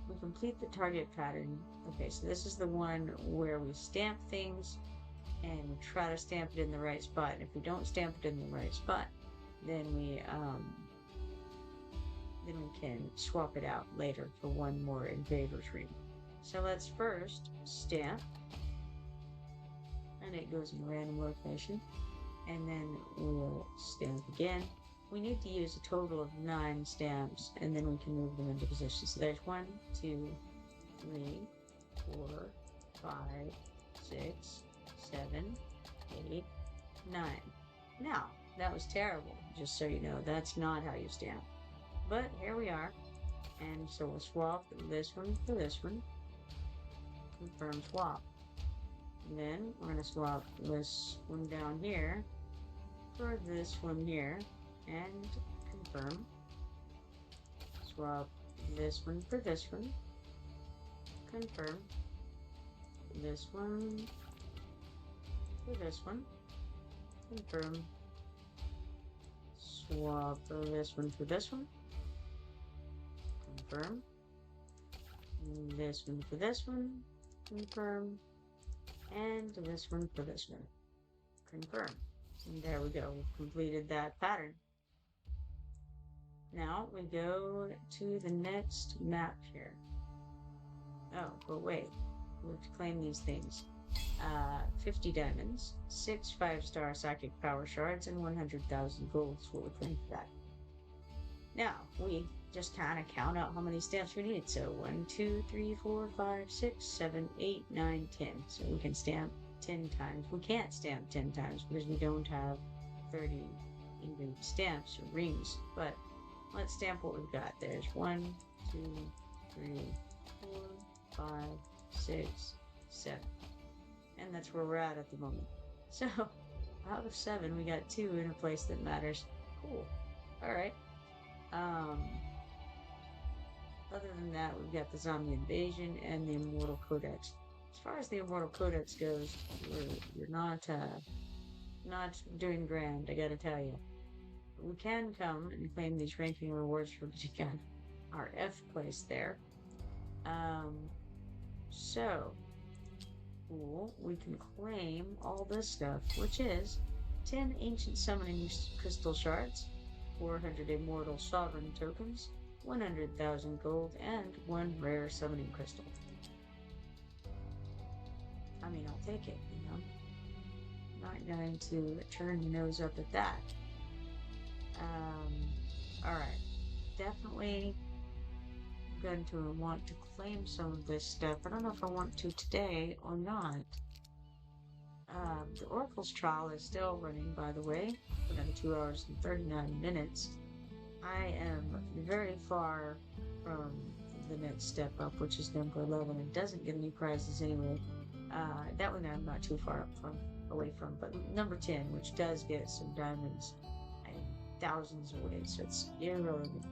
Speaker 1: We complete the target pattern. Okay, so this is the one where we stamp things and try to stamp it in the right spot. And if we don't stamp it in the right spot, then we can swap it out later for 1 more engraver's ring. So let's first stamp, and it goes in a random location, and then we'll stamp again, we need to use a total of 9 stamps, and then we can move them into position. So there's 1, 2, 3, 4, 5, 6, 7, 8, 9. Now, that was terrible, just so you know. That's not how you stamp. But here we are. And so we'll swap this one for this one. Confirm swap. And then we're going to swap this one down here for this one here. And confirm. Swap this one for this one. Confirm. This one for this one. Confirm. Swap this one for this one. Confirm. This one for this one. Confirm. And this one for this one. Confirm. And there we go. We've completed that pattern. Now we go to the next map here. Oh, but wait. We have to claim these things. 50 diamonds, 6 5-star psychic power shards, and 100,000 gold is what we claim for that. Now, we just kind of count out how many stamps we need. So 1, 2, 3, 4, 5, 6, 7, 8, 9, 10. So we can stamp 10 times. We can't stamp 10 times because we don't have 30 engraved stamps or rings. But let's stamp what we've got. There's 1, 2, 3, 4, 5, 6, 7. And that's where we're at the moment. So, out of 7, we got 2 in a place that matters. Cool. Alright. Other than that, we've got the Zombie Invasion and the Immortal Codex. As far as the Immortal Codex goes, you're not doing grand, I gotta tell you. We can come and claim these ranking rewards for getting our F place there. So, cool, we can claim all this stuff, which is 10 Ancient Summoning Crystal Shards, 400 Immortal Sovereign Tokens, 100,000 gold, and 1 Rare Summoning Crystal. I mean, I'll take it, you know? Not going to turn your nose up at that. Alright. Definitely going to want to claim some of this stuff. I don't know if I want to today or not. The Oracle's trial is still running, by the way, for another 2 hours and 39 minutes. I am very far from the next step up, which is number 11. It doesn't get any prizes anyway. That one I'm not too far away from, but number 10, which does get some diamonds and thousands away, so it's irrelevant.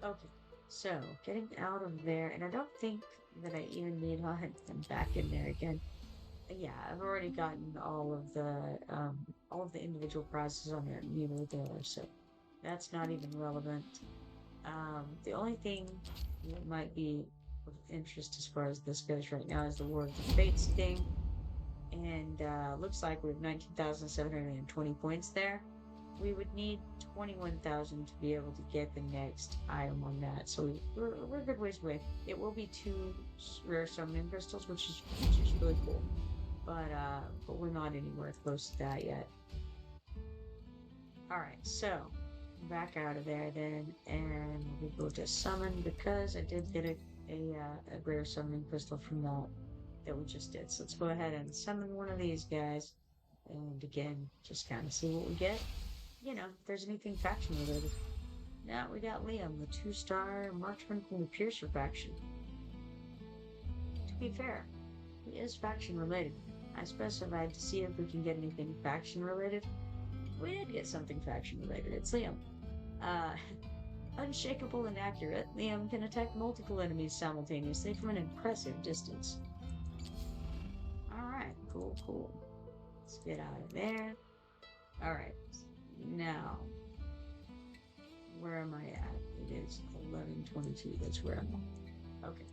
Speaker 1: Okay, so getting out of there, and I don't think that I even need to I'm back in there again. Yeah, I've already gotten all of the individual prizes on there, there, so that's not even relevant. The only thing that might be of interest as far as this goes right now is the War of the Fates thing, and looks like we have 19,720 points there. We would need 21,000 to be able to get the next item on that, so we're a good ways away. It will be 2 rare summoning crystals, which is really cool, but we're not anywhere close to that yet. Alright, so back out of there then, and we will just summon, because I did get a rare summoning crystal from that we just did. So let's go ahead and summon one of these guys, and again, just kind of see what we get. You know, if there's anything faction related. Now we got Liam, the 2-star marksman from the Piercer faction. To be fair, he is faction related. I specified to see if we can get anything faction related. We did get something faction related. It's Liam. Unshakable and accurate, Liam can attack multiple enemies simultaneously from an impressive distance. Alright, cool. Let's get out of there. Alright. Now, where am I at? It is 11:22. That's where I'm at. Okay.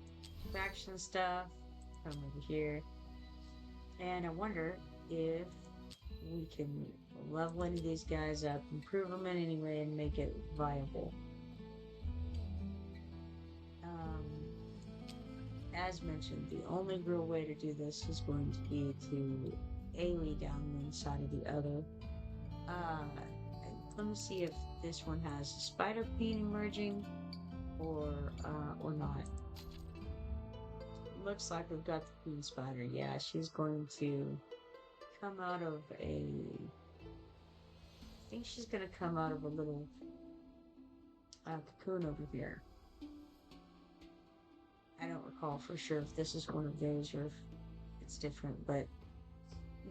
Speaker 1: Faction stuff. Come over here. And I wonder if we can level any of these guys up, improve them in any way, and make it viable. As mentioned, the only real way to do this is going to be to AoE down one side of the other. Uh, Let me see if this one has Spider Queen emerging or not. Looks like we've got the Queen Spider. Yeah, she's going to come out of I think she's going to come out of a little cocoon over here. I don't recall for sure if this is one of those or if it's different, but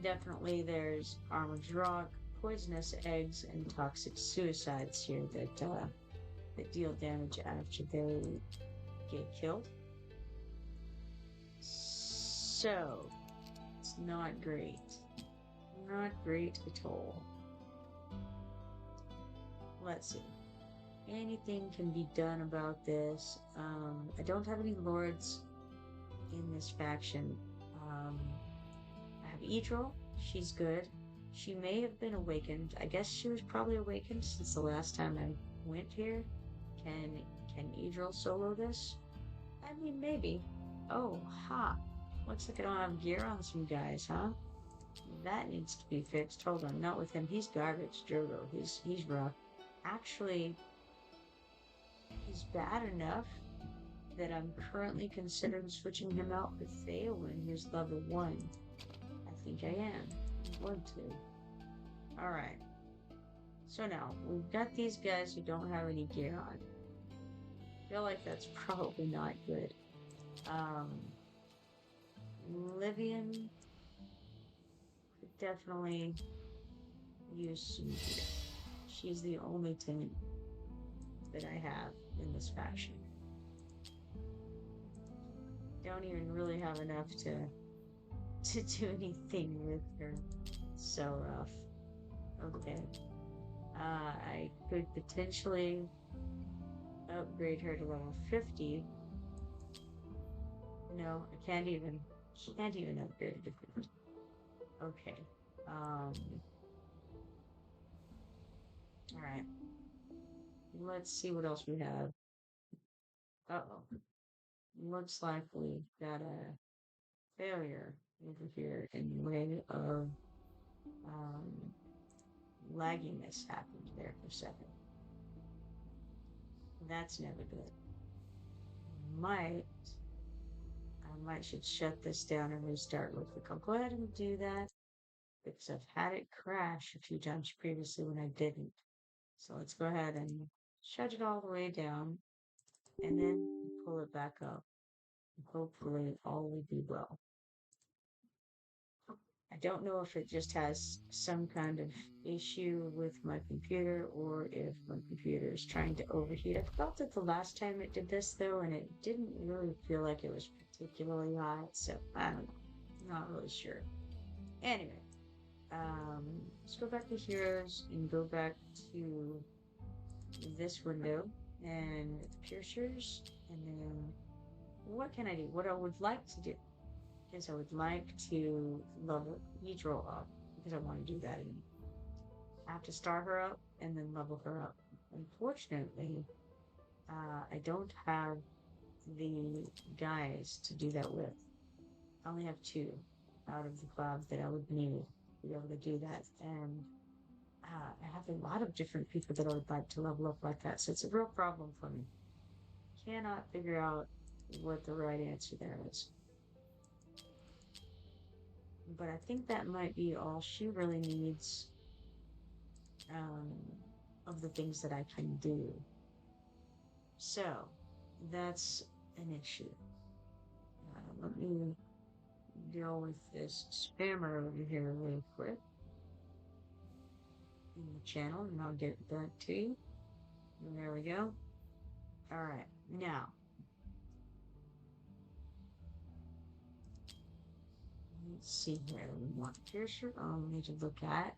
Speaker 1: definitely there's armored rock, poisonous eggs, and toxic suicides here that deal damage after they get killed. So it's not great. Not great at all. Let's see. Anything can be done about this. I don't have any lords in this faction. I have Idril. She's good. She may have been awakened. I guess she was probably awakened since the last time I went here. Can Idril solo this? I mean, maybe. Oh, ha. Looks like I don't have gear on some guys, huh? That needs to be fixed. Hold on, not with him. He's garbage, Drogo. He's rough. Actually, he's bad enough that I'm currently considering switching him out with Theowen, who's level 1. I think I am. I'm going to. Alright. So now, we've got these guys who don't have any gear on. I feel like that's probably not good. Livian could definitely use some gear. She's the only tenant that I have in this faction. Don't even really have enough to do anything with her. So rough. Okay. I could potentially upgrade her to level 50. No, I can't even upgrade her to 50. Okay. Alright. Let's see what else we have. Uh-oh. Looks like we've got a failure over here in the way of lagginess happened there for a second. That's never good. I might should shut this down and restart real quick. I'll go ahead and do that because I've had it crash a few times previously when I didn't. So let's go ahead and shut it all the way down and then pull it back up. Hopefully all will be well. I don't know if it just has some kind of issue with my computer or if my computer is trying to overheat. I felt it the last time it did this though, and it didn't really feel like it was particularly hot, so I don't know. Not really sure. Anyway, let's go back to Heroes and go back to this window and piercers, and then what can I do? What I would like to do is I would like to level Idril up because I want to do that. And I have to start her up and then level her up. Unfortunately, I don't have the guys to do that with. I only have 2 out of the club that I would need to be able to do that. And I have a lot of different people that I would like to level up like that. So it's a real problem for me. Cannot figure out what the right answer there is. But I think that might be all she really needs of the things that I can do. So that's an issue. Let me deal with this spammer over here really quick in the channel, and I'll get that to you. And there we go. All right, now let's see here. We want piercer. We need to look at.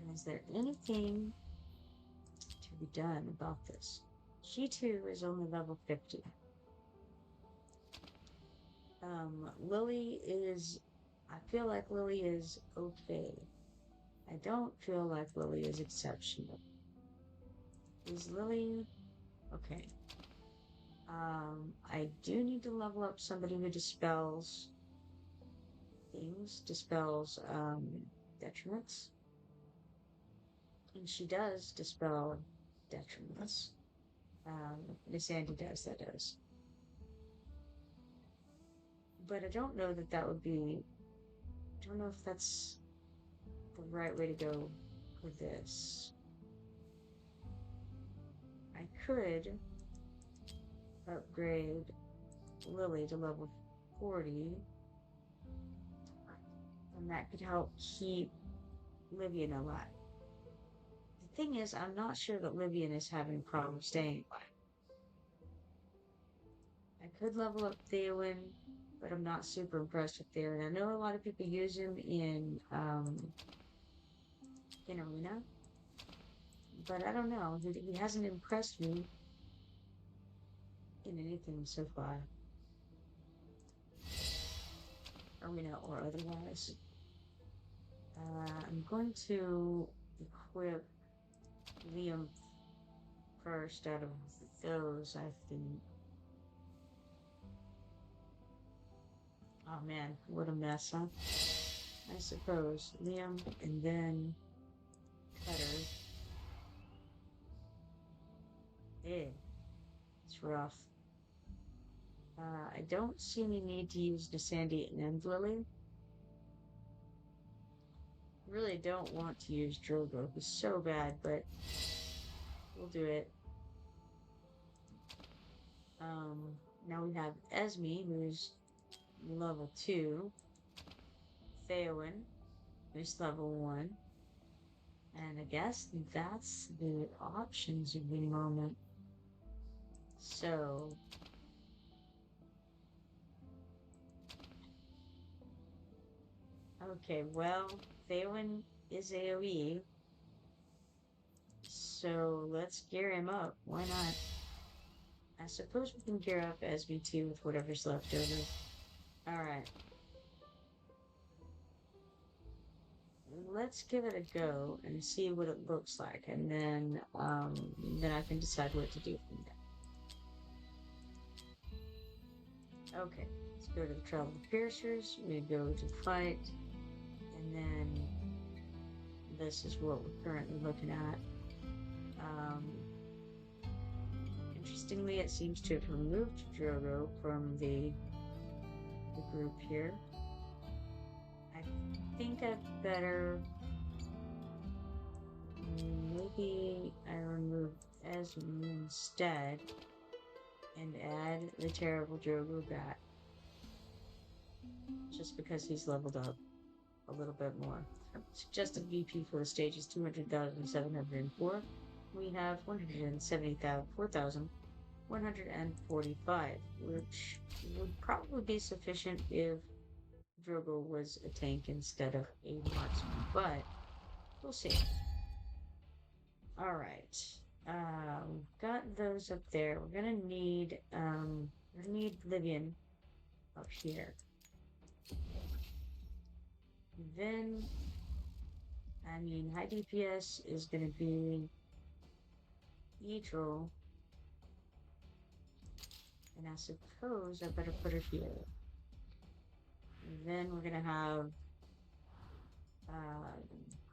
Speaker 1: And is there anything to be done about this? She too is only level 50. Lily is, I feel like Lily is okay. I don't feel like Lily is exceptional. Is Lily okay? I do need to level up somebody who dispels things, dispels detriments. And she does dispel detriments. Miss Andy does, that does. But I don't know that that would be, I don't know if that's the right way to go for this. I could upgrade Lily to level 40, and that could help keep Livian alive. The thing is, I'm not sure that Livian is having problems staying alive. I could level up Theowen, but I'm not super impressed with Theowen. I know a lot of people use him in Arena, but I don't know. He hasn't impressed me in anything so far, Arena or otherwise. I'm going to equip Liam first out of those, I think. Oh man, what a mess, huh? I suppose. Liam and then Cutter. Eh, it's rough. I don't see any need to use Desandi and Lily. Really don't want to use Drogo. He's so bad, but we'll do it. Now we have Esme, who's level 2. Theowen, who's level 1. And I guess that's the options of the moment. So, okay, well, Theowen is AoE, so let's gear him up. Why not? I suppose we can gear up SB2 with whatever's left over. Alright. Let's give it a go and see what it looks like, and then I can decide what to do from there. Okay, let's go to the Travel Piercers, we go to fight, and then this is what we're currently looking at. Interestingly, it seems to have removed Drogo from the group here. I think I'd better maybe I remove Esme instead and add the terrible Drogo back, just because he's leveled up a little bit more. Suggested VP for the stage is 200,704. We have 4,145, which would probably be sufficient if Drogo was a tank instead of a marksman, but we'll see. Alright. Got those up there. We're gonna need Livian up here. Then, I mean, high DPS is gonna be Etrol. And I suppose I better put her here. And then we're gonna have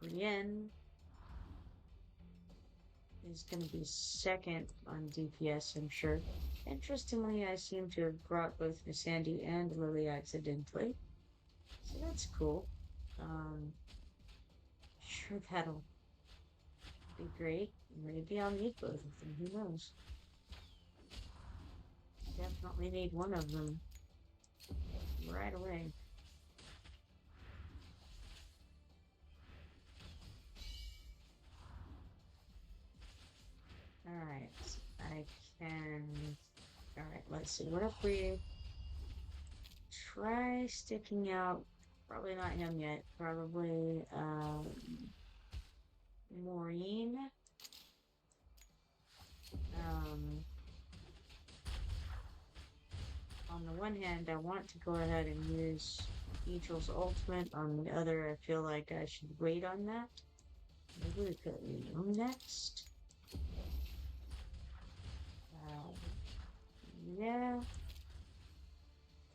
Speaker 1: Brienne is gonna be second on DPS, I'm sure. Interestingly, I seem to have brought both Miss Sandy and Lily accidentally. So that's cool. Sure that'll be great. Maybe I'll need both of them, who knows? Definitely need one of them right away. Alright, I can... Alright, let's see. What if we try sticking out? Probably not him yet. Probably, Maureen. On the one hand, I want to go ahead and use Etrol's ultimate. On the other, I feel like I should wait on that. Maybe we put Liam next. Yeah.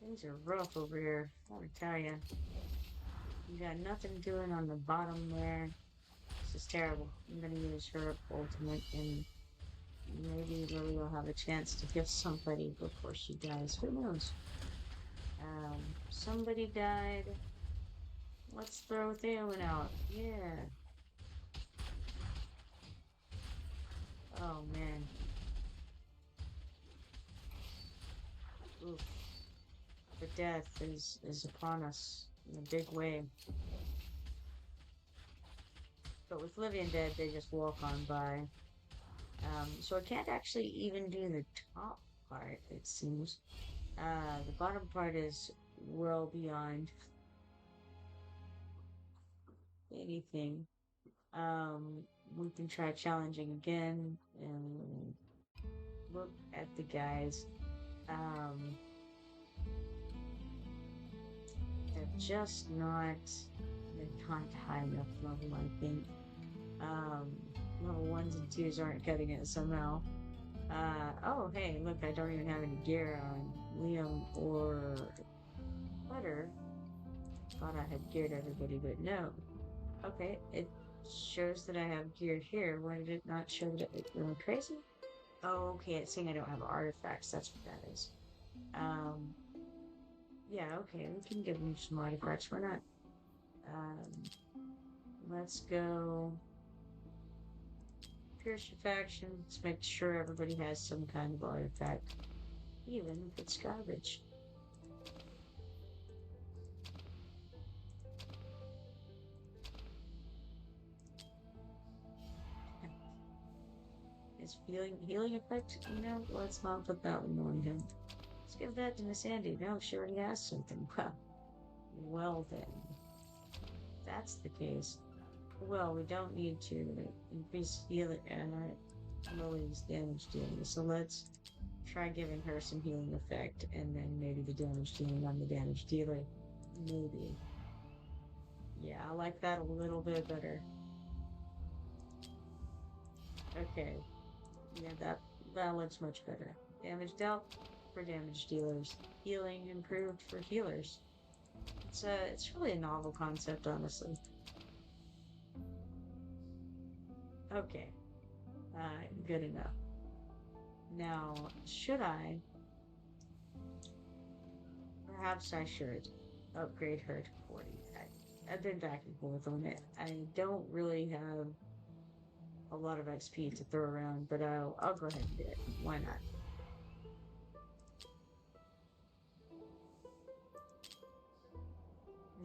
Speaker 1: Things are rough over here, I gotta tell ya. You got nothing doing on the bottom there. This is terrible. I'm gonna use her ultimate and maybe Lily will have a chance to kill somebody before she dies. Who knows? Somebody died. Let's throw Theowen out. Yeah. Oh man. Oof. The death is upon us in a big way. But with Livian dead, they just walk on by. So I can't actually even do the top part, it seems. The bottom part is well beyond anything. Um, we can try challenging again and look at the guys. Um, they're not high enough level, I think. Um, level ones and twos aren't cutting it somehow. Oh, hey, look, I don't even have any gear on Liam or Butter. Thought I had geared everybody, but no. Okay, it shows that I have gear here. Why did it not show that it went crazy? Oh, okay, it's saying I don't have artifacts. That's what that is. Um, yeah, okay, we can give them some artifacts. We're not. Um, let's go. Purification. Let's make sure everybody has some kind of artifact, even if it's garbage. His healing effect, let's not put that one on him. Let's give that to Miss Andy. No, she already has something. Well then. If that's the case. Well, we don't need to increase healing Lily's damage dealing. So let's try giving her some healing effect and then maybe the damage dealing on the damage dealer. Maybe. Yeah, I like that a little bit better. Okay. Yeah, that looks much better. Damage dealt for damage dealers. Healing improved for healers. It's really a novel concept, honestly. Okay. Good enough. Now, should I? Perhaps I should upgrade her to 40. I've been back and forth on it. I don't really have a lot of XP to throw around, but I'll go ahead and do it. Why not?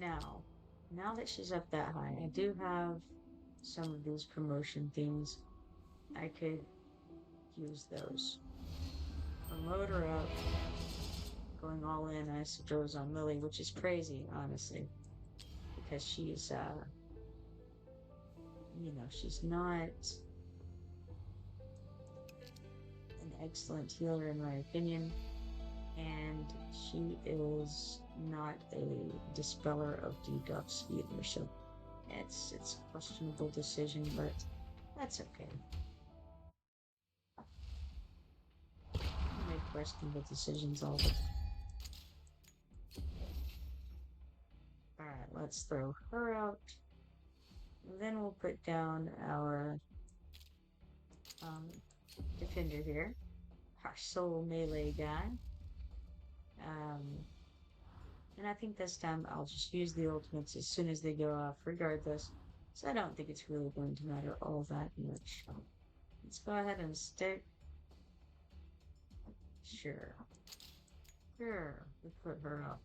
Speaker 1: Now, now that she's up that high, I do have some of these promotion things. I could use those. Promote her up, going all in, I suppose, on Lily, which is crazy, honestly, because she's not an excellent healer in my opinion, and she is not a dispeller of debuffs either, so it's a questionable decision, but that's okay. I make questionable decisions all the time. Alright, let's throw her out. Then we'll put down our defender here, our sole melee guy. And I think this time I'll just use the ultimates as soon as they go off, regardless. So I don't think it's really going to matter all that much. Let's go ahead and stick. Sure. Sure. We'll put her up.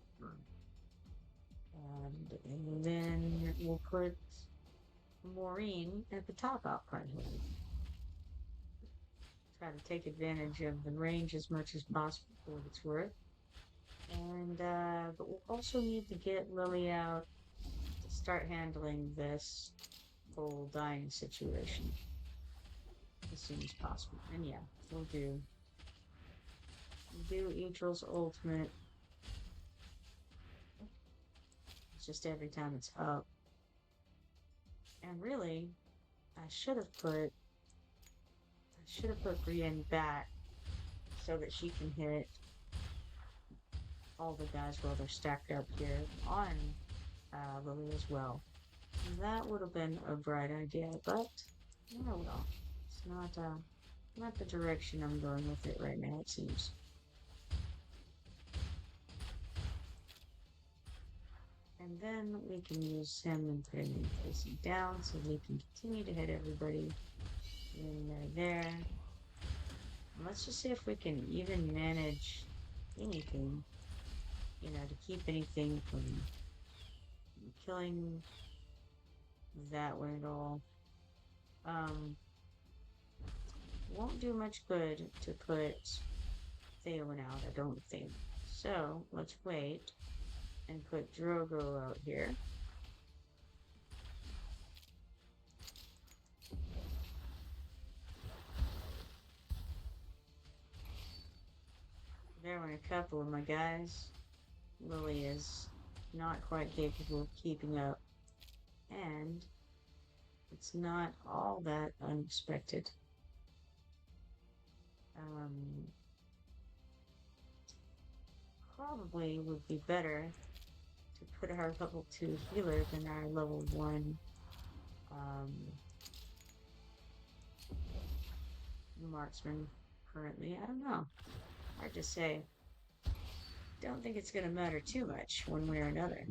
Speaker 1: And then we'll put Maureen at the top out front here. Try to take advantage of the range as much as possible for what it's worth. And, but we'll also need to get Lily out to start handling this whole dying situation as soon as possible. And yeah, we'll do Etral's ultimate. It's just every time it's up. And really, I should have put Brienne back so that she can hit all the guys while they're stacked up here on Lily as well. That would have been a bright idea, but oh well. It's not the direction I'm going with it right now, it seems. And then we can use him and put him facing down so we can continue to hit everybody in there. And let's just see if we can even manage anything, to keep anything from killing that one at all. Won't do much good to put Theon out, I don't think. So let's wait and put Drogo out here. There went a couple of my guys. Lily is not quite capable of keeping up, and it's not all that unexpected. Probably would be better to put our level 2 healer than our level 1 marksman currently. I don't know. Hard to say. Don't think it's going to matter too much one way or another.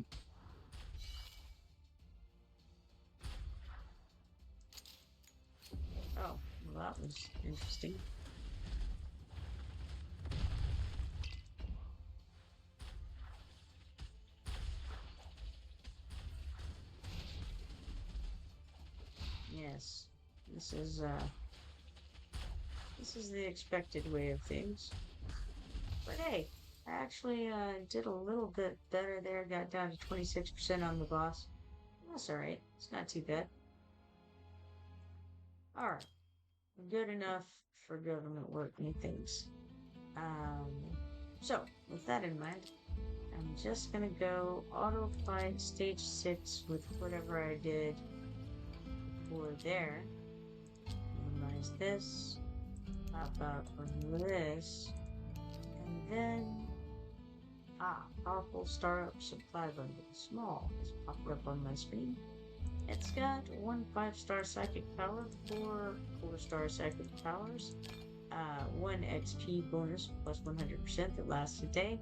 Speaker 1: Oh, well, that was interesting. Yes, this is the expected way of things. But hey, I actually did a little bit better there. Got down to 26% on the boss. That's alright. It's not too bad. Alright. Good enough for government work, methinks. Um, so, with that in mind, I'm just gonna go auto fight stage 6 with whatever I did for there. Minimize this. Pop out from this. And then powerful startup supply bundle. Small. It's popped up on my screen. It's got 1 5-star psychic power, 4 4-star psychic powers, 1 XP bonus plus 100% that lasts a day,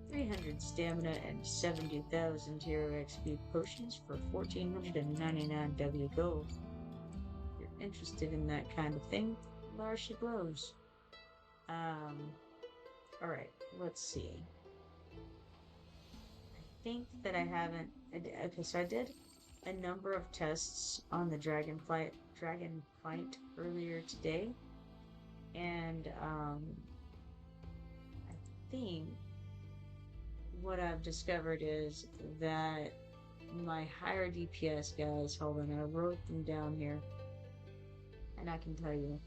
Speaker 1: 300 stamina, and 70,000 hero XP potions for 1,499 W gold. If you're interested in that kind of thing, there she glows. Alright, let's see. I think that I haven't. Okay, so I did a number of tests on the dragon fight earlier today, and I think what I've discovered is that my higher DPS guys, hold on, I wrote them down here, and I can tell you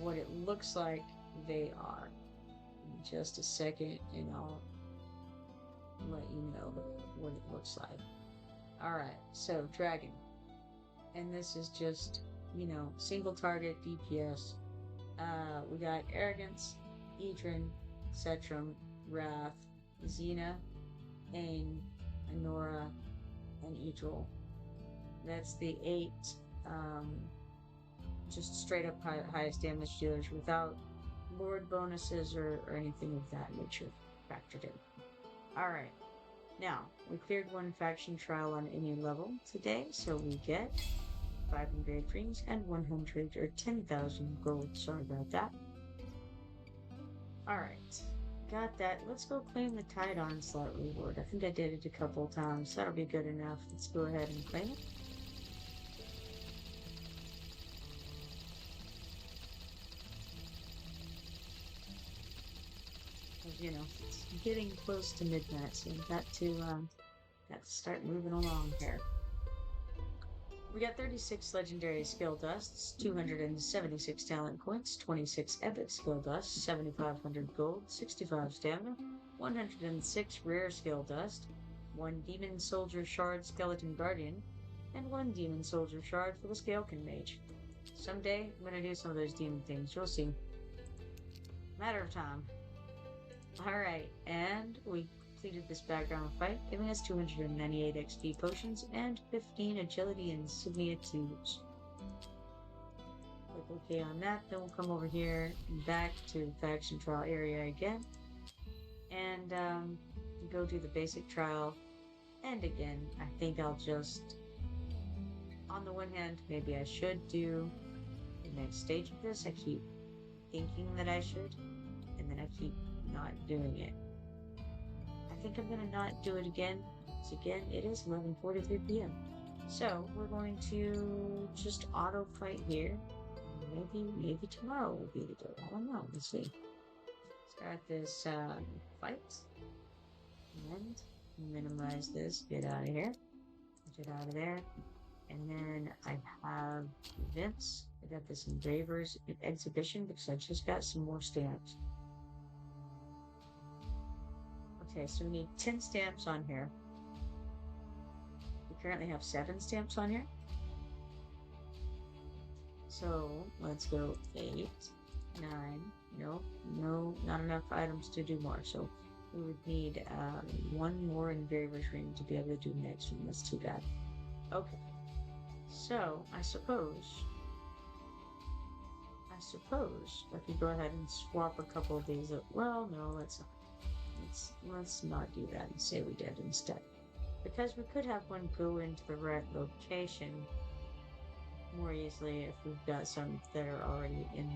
Speaker 1: what it looks like they are in just a second, and I'll let you know what it looks like. Alright, so dragon. And this is just, single target DPS. We got Arrogance, Edrin, Cetrum, Wrath, Xena, Ain, Anora, and Idril. That's the 8 just straight up highest damage dealers without Lord bonuses or anything of that nature factored in. Alright. Now, we cleared 1 faction trial on any level today, so we get 5 engraved rings and 100 or 10,000 gold. Sorry about that. Alright, got that. Let's go claim the Tide Onslaught reward. I think I did it a couple times. That'll be good enough. Let's go ahead and claim it. It's getting close to midnight, so I've got to start moving along here. We got 36 legendary skill dusts, 276 talent points, 26 epic skill dust, 7,500 gold, 65 stamina, 106 rare skill dust, 1 demon soldier shard skeleton guardian, and 1 demon soldier shard for the Scalekin mage. Someday I'm gonna do some of those demon things, you'll see. Matter of time. Alright, and we completed this background fight, giving us 298 XP potions and 15 agility insignia tubes. Click OK on that, then we'll come over here and back to faction trial area again, and go do the basic trial. And again, I think I'll just, on the one hand, maybe I should do the next stage of this. I keep thinking that I should, and then I keep not doing it. I think I'm gonna not do it again, because again, it is 11:43 p.m. So we're going to just auto fight here. Maybe tomorrow will be the day. I don't know. Let's see. Start this fight, and minimize this. Get out of here. Get out of there. And then I have events. I got this engravers exhibition because I just got some more stamps. Okay, so we need 10 stamps on here. We currently have 7 stamps on here. So let's go 8, 9. No, not enough items to do more. So we would need 1 more engraver's ring to be able to do the next one. That's too bad. Okay. So I suppose I could go ahead and swap a couple of these up. Well, no, let's not do that and say we did instead. Because we could have one go into the right location more easily if we've got some that are already in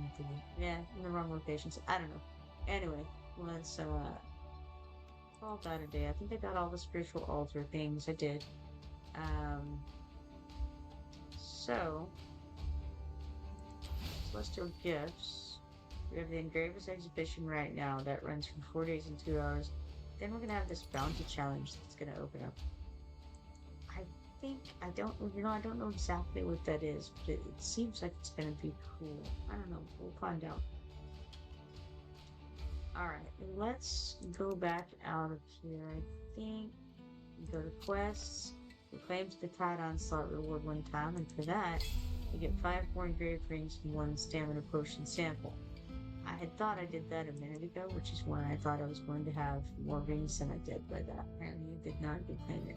Speaker 1: the wrong locations. I don't know. Anyway, let's call that a day. I think I got all the spiritual altar things. I did. So celestial gifts. We have the engravers exhibition right now that runs for 4 days and 2 hours. Then we're gonna have this bounty challenge that's gonna open up. I don't know exactly what that is, but it seems like it's gonna be cool. I don't know. We'll find out. Alright, let's go back out of here. I think go to quests. Reclaim the Tide Onslaught reward 1 time, and for that, you get 5 more engraved rings and 1 stamina potion sample. I had thought I did that a minute ago, which is why I thought I was going to have more rings than I did by that. Apparently I did not reclaim it.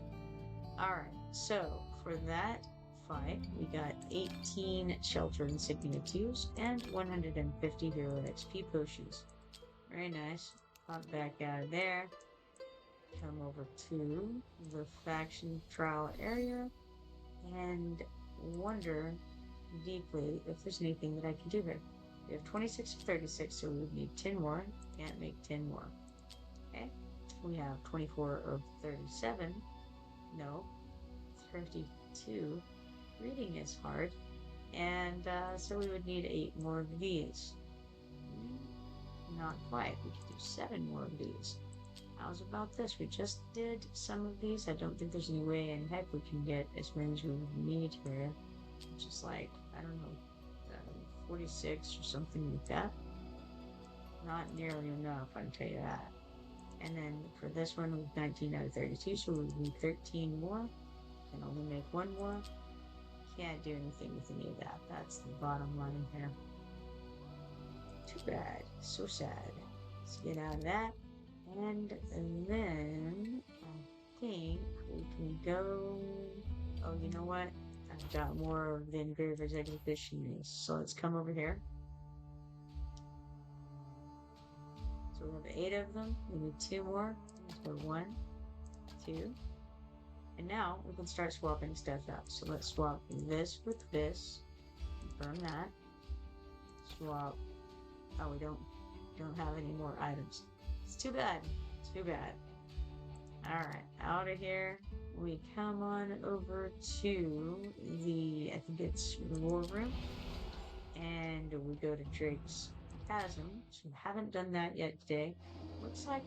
Speaker 1: Alright, so for that fight, we got 18 shelter insignia 2s and 150 hero XP potions. Very nice. Pop back out of there. Come over to the faction trial area and wonder deeply if there's anything that I can do here. We have 26 of 36, so we would need 10 more. Can't make 10 more. Okay. We have 24 of 37. No. 32. Reading is hard. And so we would need 8 more of these. Not quite. We could do 7 more of these. How's about this? We just did some of these. I don't think there's any way in heck we can get as many as we need here. Which is like, I don't know, 46 or something like that. Not nearly enough, I can tell you that. And then for this one, we've 19 out of 32, so we need 13 more. Can only make 1 more. Can't do anything with any of that. That's the bottom line here. Too bad. So sad. Let's get out of that. And then I think we can go. Oh, you know what? I've got more of the engravers exhibition. So let's come over here. So we have 8 of them. We need 2 more. So 1, 2. And now we can start swapping stuff out. So let's swap this with this. Confirm that. Swap. Oh, we don't have any more items. It's too bad. Too bad. Alright, out of here. We come on over to the, I think it's the war room. And we go to Drake's Chasm. So we haven't done that yet today. Looks like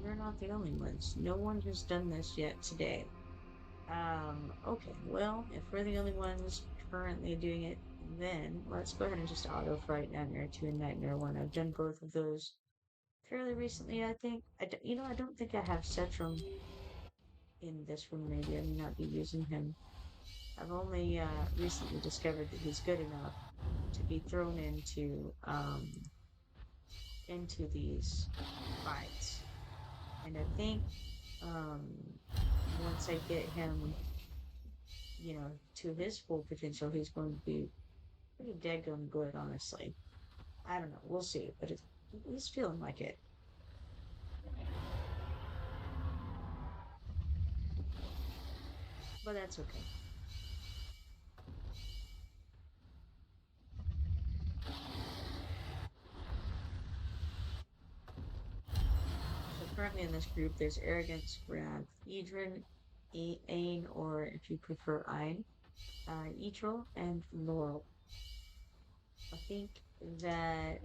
Speaker 1: we're not the only ones. No one has done this yet today. Okay, well, if we're the only ones currently doing it, then let's go ahead and just auto-fight Nightmare 2 and Nightmare 1. I've done both of those fairly recently, I think. I don't think I have Setrum in this one. Maybe I may not be using him. I've only recently discovered that he's good enough to be thrown into these fights. And I think Um, once I get him, to his full potential, he's going to be pretty daggone good, honestly. I don't know. We'll see, but he's feeling like it. But that's okay. So currently in this group, there's Arrogance, Wrath, Edrin, Ain, or if you prefer Ein, Etril, and Laurel. I think that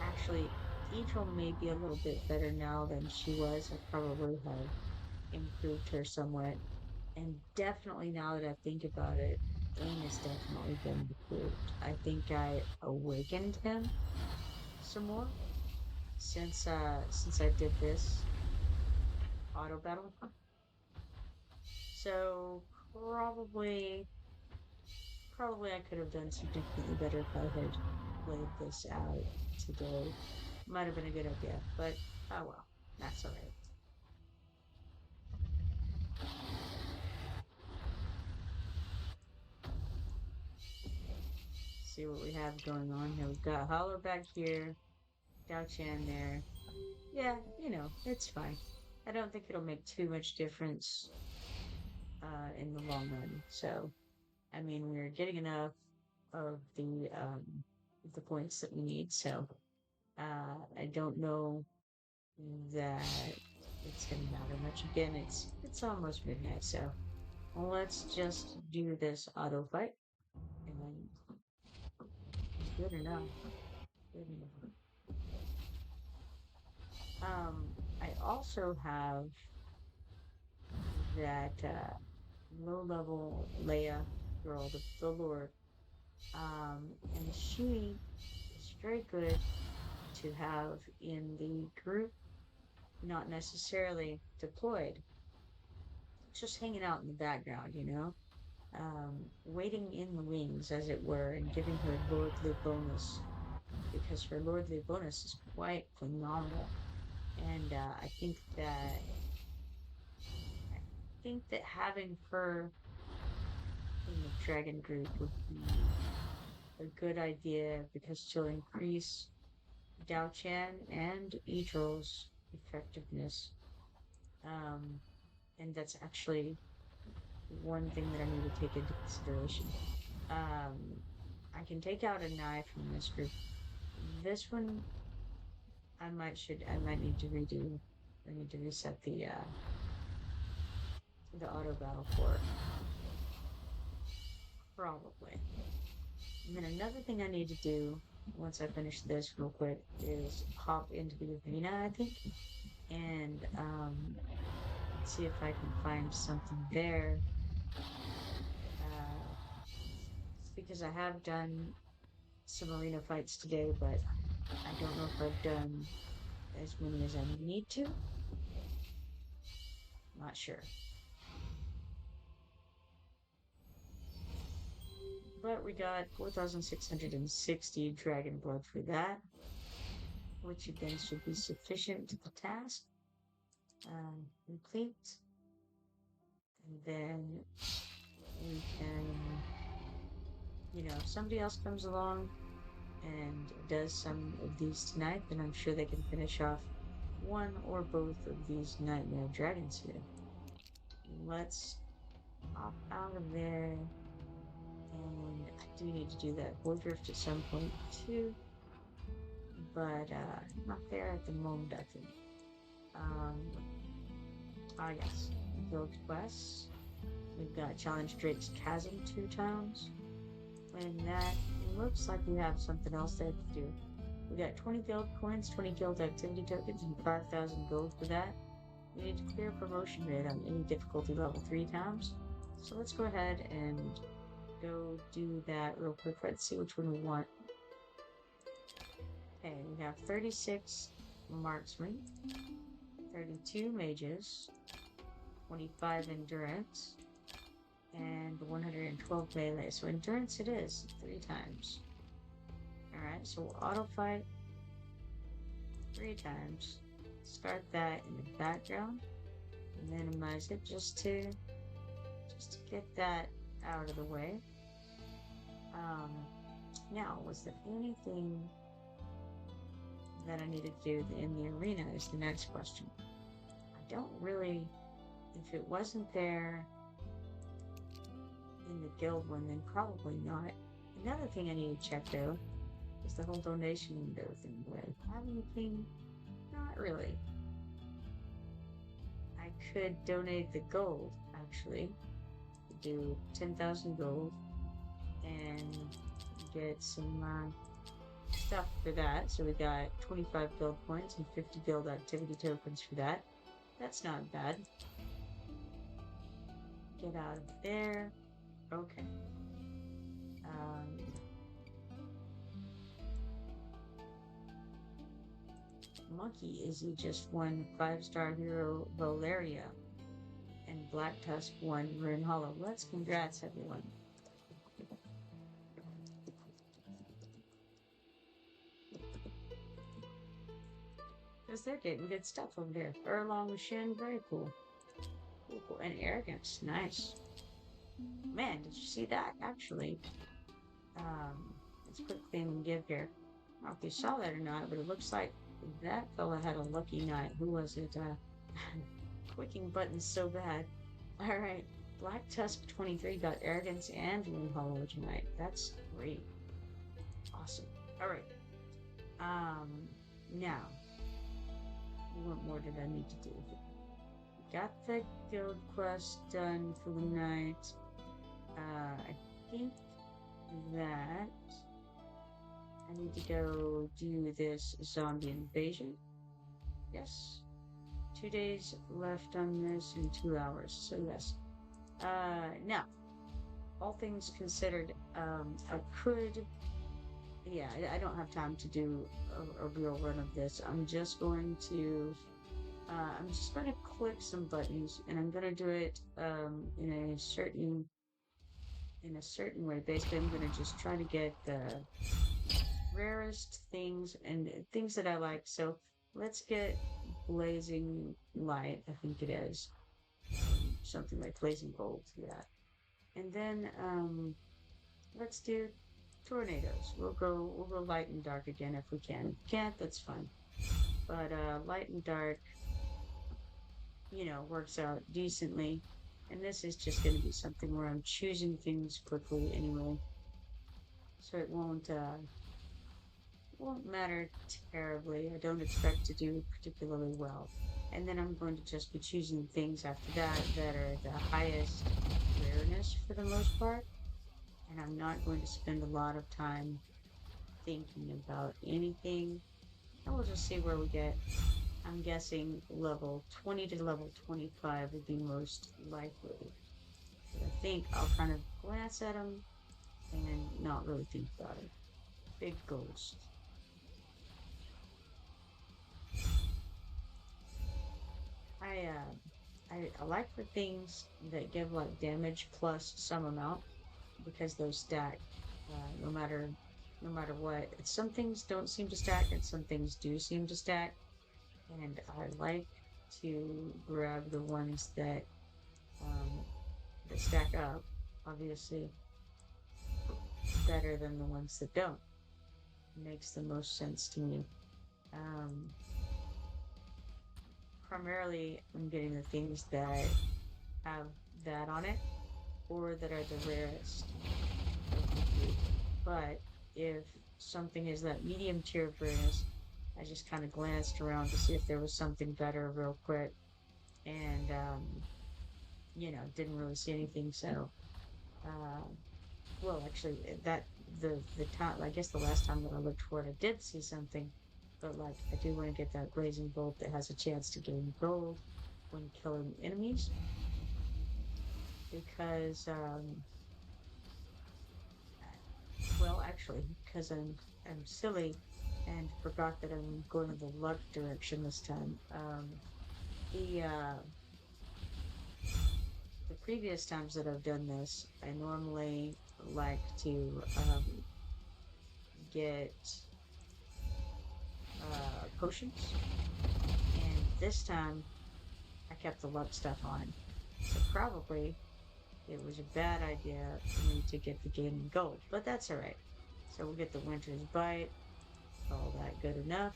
Speaker 1: actually Etril may be a little bit better now than she was. I probably have improved her somewhat. And definitely now that I think about it, Ain has definitely been improved. I think I awakened him some more since I did this auto battle. So probably probably I could have done significantly better if I had played this out today. Might have been a good idea, but oh well, that's alright. See what we have going on here. We've got Holler back here, Gao Chan there. Yeah, it's fine. I don't think it'll make too much difference in the long run. So, I mean, we're getting enough of the points that we need. So, I don't know that it's gonna matter much. Again, it's almost midnight, so let's just do this auto fight and then good enough. Good enough. I also have that low level Leia girl, the Lord. And she is very good to have in the group, not necessarily deployed, just hanging out in the background, waiting in the wings, as it were, and giving her lordly bonus because her lordly bonus is quite phenomenal. And I think that having her in the dragon group would be a good idea because she'll increase Dao Chan and Etrol's effectiveness. Um, and that's actually one thing that I need to take into consideration. Um, I can take out a knife from this group. This one, I might need to redo. I need to reset the auto battle for it. Probably. And then another thing I need to do once I finish this real quick is hop into the arena, I think, and see if I can find something there. Uh, because I have done some arena fights today, but I don't know if I've done as many as I need to. Not sure. But we got 4,660 dragon blood for that, which again should be sufficient to the task. Complete. And then we can, if somebody else comes along and does some of these tonight, then I'm sure they can finish off one or both of these nightmare dragons here. Let's hop out of there. And I do need to do that board drift at some point too, but not there at the moment, I think. Um, yes, guild quests. We've got Challenge Drake's Chasm 2 times, and that it looks like we have something else there to do. We got 20 guild coins, 20 guild activity tokens, and 5,000 gold for that. We need to clear promotion rate on any difficulty level 3 times. So let's go ahead and go do that real quick. Let's see which one we want. Okay, we have 36 marksmen, 32 mages, 25 endurance, and 112 melee. So endurance it is 3 times. Alright, so we'll auto fight 3 times. Start that in the background. minimize it just to get that out of the way. Um, Now, was there anything that I needed to do in the arena is the next question. I don't really, if it wasn't there in the guild one, then probably not. Another thing I need to check though is the whole donation window thing. Do I have anything? Not really. I could donate the gold, actually. Do 10,000 gold and get some stuff for that. So we got 25 guild points and 50 guild activity tokens for that. That's not bad. Get out of there. Okay. Monkey Izzy just won 5-star hero Valeria, and Black Tusk won Rune Hollow. Let's congrats everyone. Because they're getting good stuff over there. Furlong with Shin, very cool. Cool. And Arrogance, nice. Man, did you see that? Actually, let's quick thing and give here. I don't know if you saw that or not, but it looks like that fella had a lucky night. Who was it? Clicking buttons so bad. Alright, Black Tusk 23 got Arrogance and Rune Hollow tonight. That's great. Awesome. Alright. Now, what more did I need to do? Got the guild quest done for the night. I think that I need to go do this zombie invasion. Yes. 2 days left on this in 2 hours, so yes. Now, all things considered, I could, yeah, I don't have time to do a real run of this. I'm just going to click some buttons, and I'm gonna do it in a certain way. Basically, I'm gonna just try to get the rarest things and things that I like. So let's get Blazing Light, I think it is. Something like Blazing Gold, yeah. And then let's do tornadoes. We'll go light and dark again if we can. If we can't, that's fine. But light and dark, works out decently. And this is just going to be something where I'm choosing things quickly anyway. So it won't matter terribly. I don't expect to do particularly well. And then I'm going to just be choosing things after that that are the highest rareness for the most part. And I'm not going to spend a lot of time thinking about anything. And we'll just see where we get. I'm guessing level 20 to level 25 would be most likely. But I think I'll kind of glance at them and not really think about it. Big ghost. I like the things that give like damage plus some amount because those stack no matter what. Some things don't seem to stack and some things do seem to stack, and I like to grab the ones that stack up, obviously better than the ones that don't. Makes the most sense to me. Primarily, I'm getting the things that have that on it, or that are the rarest of the group. But if something is that medium tier of rareness, I just kind of glanced around to see if there was something better real quick, and didn't really see anything. So, well, actually, that the time, I guess the last time that I looked for it, I did see something. But like, I do want to get that blazing bolt that has a chance to gain gold when killing enemies, because well, actually, because I'm silly and forgot that I'm going in the luck direction this time. The the previous times that I've done this, I normally like to get potions, and this time I kept the luck stuff on. So probably it was a bad idea for me to get the gaming gold, but that's alright. So we'll get the Winter's Bite. All that good enough.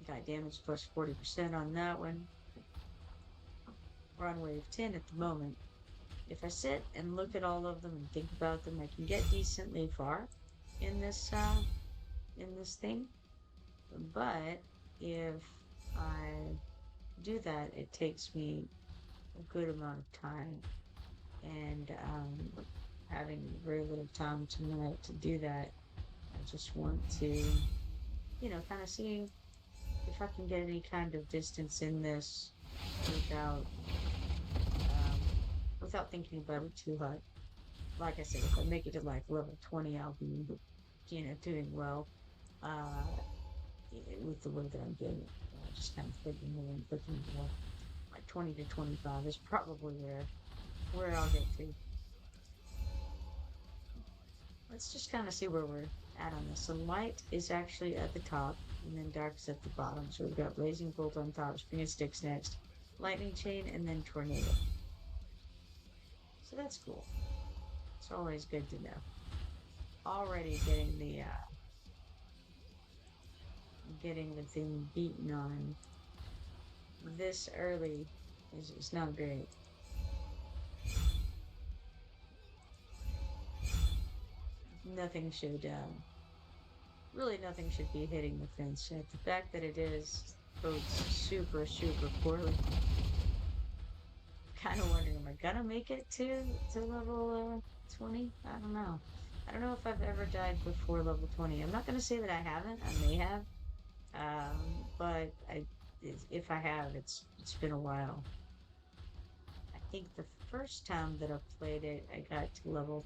Speaker 1: Got damage plus 40% on that one. We're on wave 10 at the moment. If I sit and look at all of them and think about them, I can get decently far in this thing. But if I do that, it takes me a good amount of time, and having very little time tonight to do that, I just want to, kind of see if I can get any kind of distance in this without um, without thinking about it too hard. Like I said, if I make it to like level 20, I'll be, doing well. Uh, with the way that I'm getting it. Just kind of thinking and looking more like 20 to 25 is probably where I'll get to. Let's just kind of see where we're at on this. So light is actually at the top, and then dark is at the bottom. So we've got blazing bolt on top, spring of sticks next, lightning chain, and then tornado. So that's cool. It's always good to know. Already getting the thing beaten on this early is not great. Nothing should, really nothing should be hitting the fence. The fact that it is bodes super, super poorly. Kind of wondering, am I gonna make it to level 20? I don't know. I don't know if I've ever died before level 20. I'm not gonna say that I haven't. I may have. But if I have, it's been a while. I think the first time that I played it, I got to level.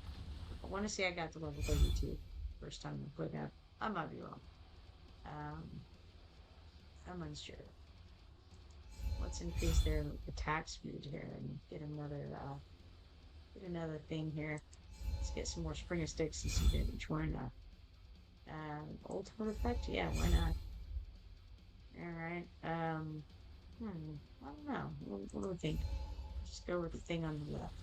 Speaker 1: I want to say I got to level 32. First time I played it. I might be wrong. Um, I'm unsure. Let's increase their attack speed here and get another thing here. Let's get some more Springer Sticks and some damage. Why not? Ultimate effect? Yeah, why not? Alright. I don't know. What do we think? Just go with the thing on the left.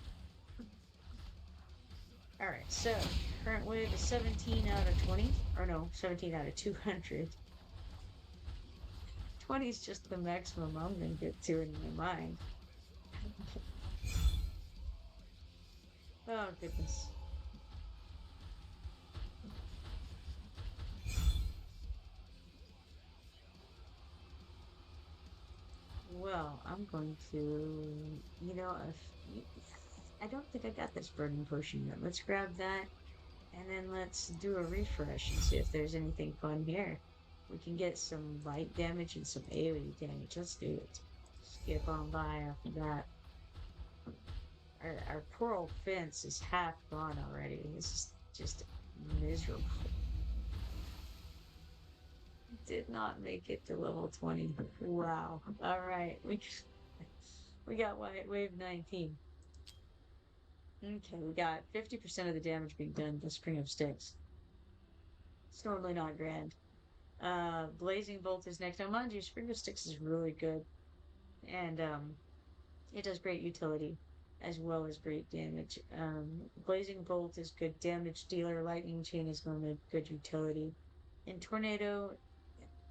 Speaker 1: Alright, so current wave is 17 out of 20. Or no, 17 out of 200. 20 is just the maximum I'm gonna get to in my mind. Oh, goodness. Well, I'm going to, if I don't think I got this burning potion yet. Let's grab that, and then let's do a refresh and see if there's anything fun here. We can get some light damage and some AoE damage. Let's do it. Skip on by after that. Our poor old fence is half gone already. It's just miserable. Did not make it to level 20. Wow. All right. We got wave 19. Okay, we got 50% of the damage being done by Spring of Sticks. It's normally not grand. Blazing Bolt is next. Now, mind you, Spring of Sticks is really good. And it does great utility as well as great damage. Blazing Bolt is good damage dealer. Lightning Chain is going to good utility. And Tornado,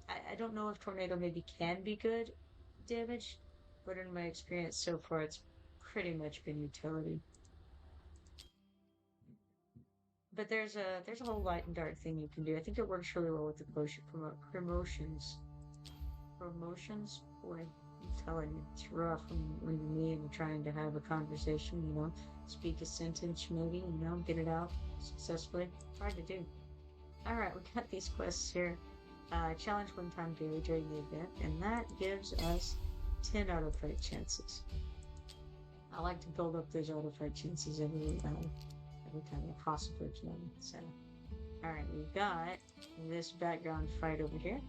Speaker 1: I don't know if Tornado maybe can be good damage, but in my experience so far, it's pretty much been utility. But there's a whole light and dark thing you can do. I think it works really well with the promotions. Promotions? Boy, I'm telling you, it's rough when you're me and you're trying to have a conversation, speak a sentence maybe, get it out successfully. Hard to do. Alright, we got these quests here. Challenge one time daily during the event, and that gives us 10 auto fight chances. I like to build up those auto fight chances every time I possibly can. So, alright, we've got this background fight over here.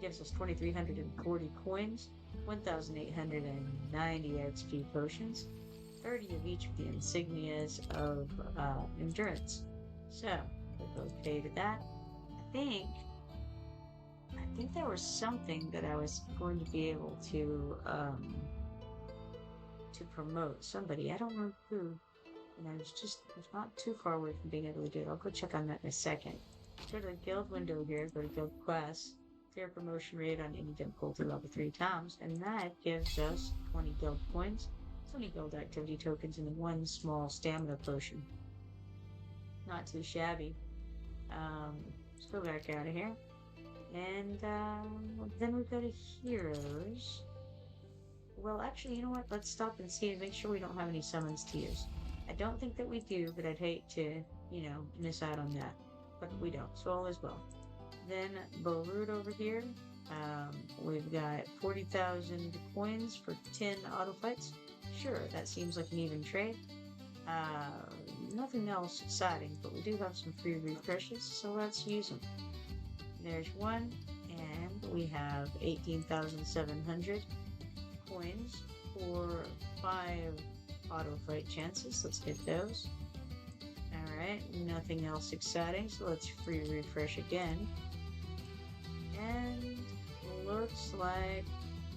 Speaker 1: Gives us 2,340 coins, 1,890 XP potions, 30 of each of the insignias of endurance. So, we'll go pay to that. I think I think there was something that I was going to be able to promote. Somebody, I don't remember who. And I was not too far away from being able to do it. I'll go check on that in a second. Go to the guild window here, go to guild quests, clear promotion rate on any difficulty level 3 times, and that gives us 20 guild points, 20 guild activity tokens, and one small stamina potion. Not too shabby. Let's go back out of here. And then we go to heroes. Well, actually, you know what? Let's stop and see and make sure we don't have any summons to use. I don't think that we do, but I'd hate to, miss out on that. But we don't, so all is well. Then Beirut over here. We've got 40,000 coins for 10 auto fights. Sure, that seems like an even trade. Nothing else exciting, but we do have some free refreshes, so let's use them. There's one, and we have 18,700 coins for 5 auto fight chances. Let's get those. Alright, nothing else exciting, so let's free refresh again. And looks like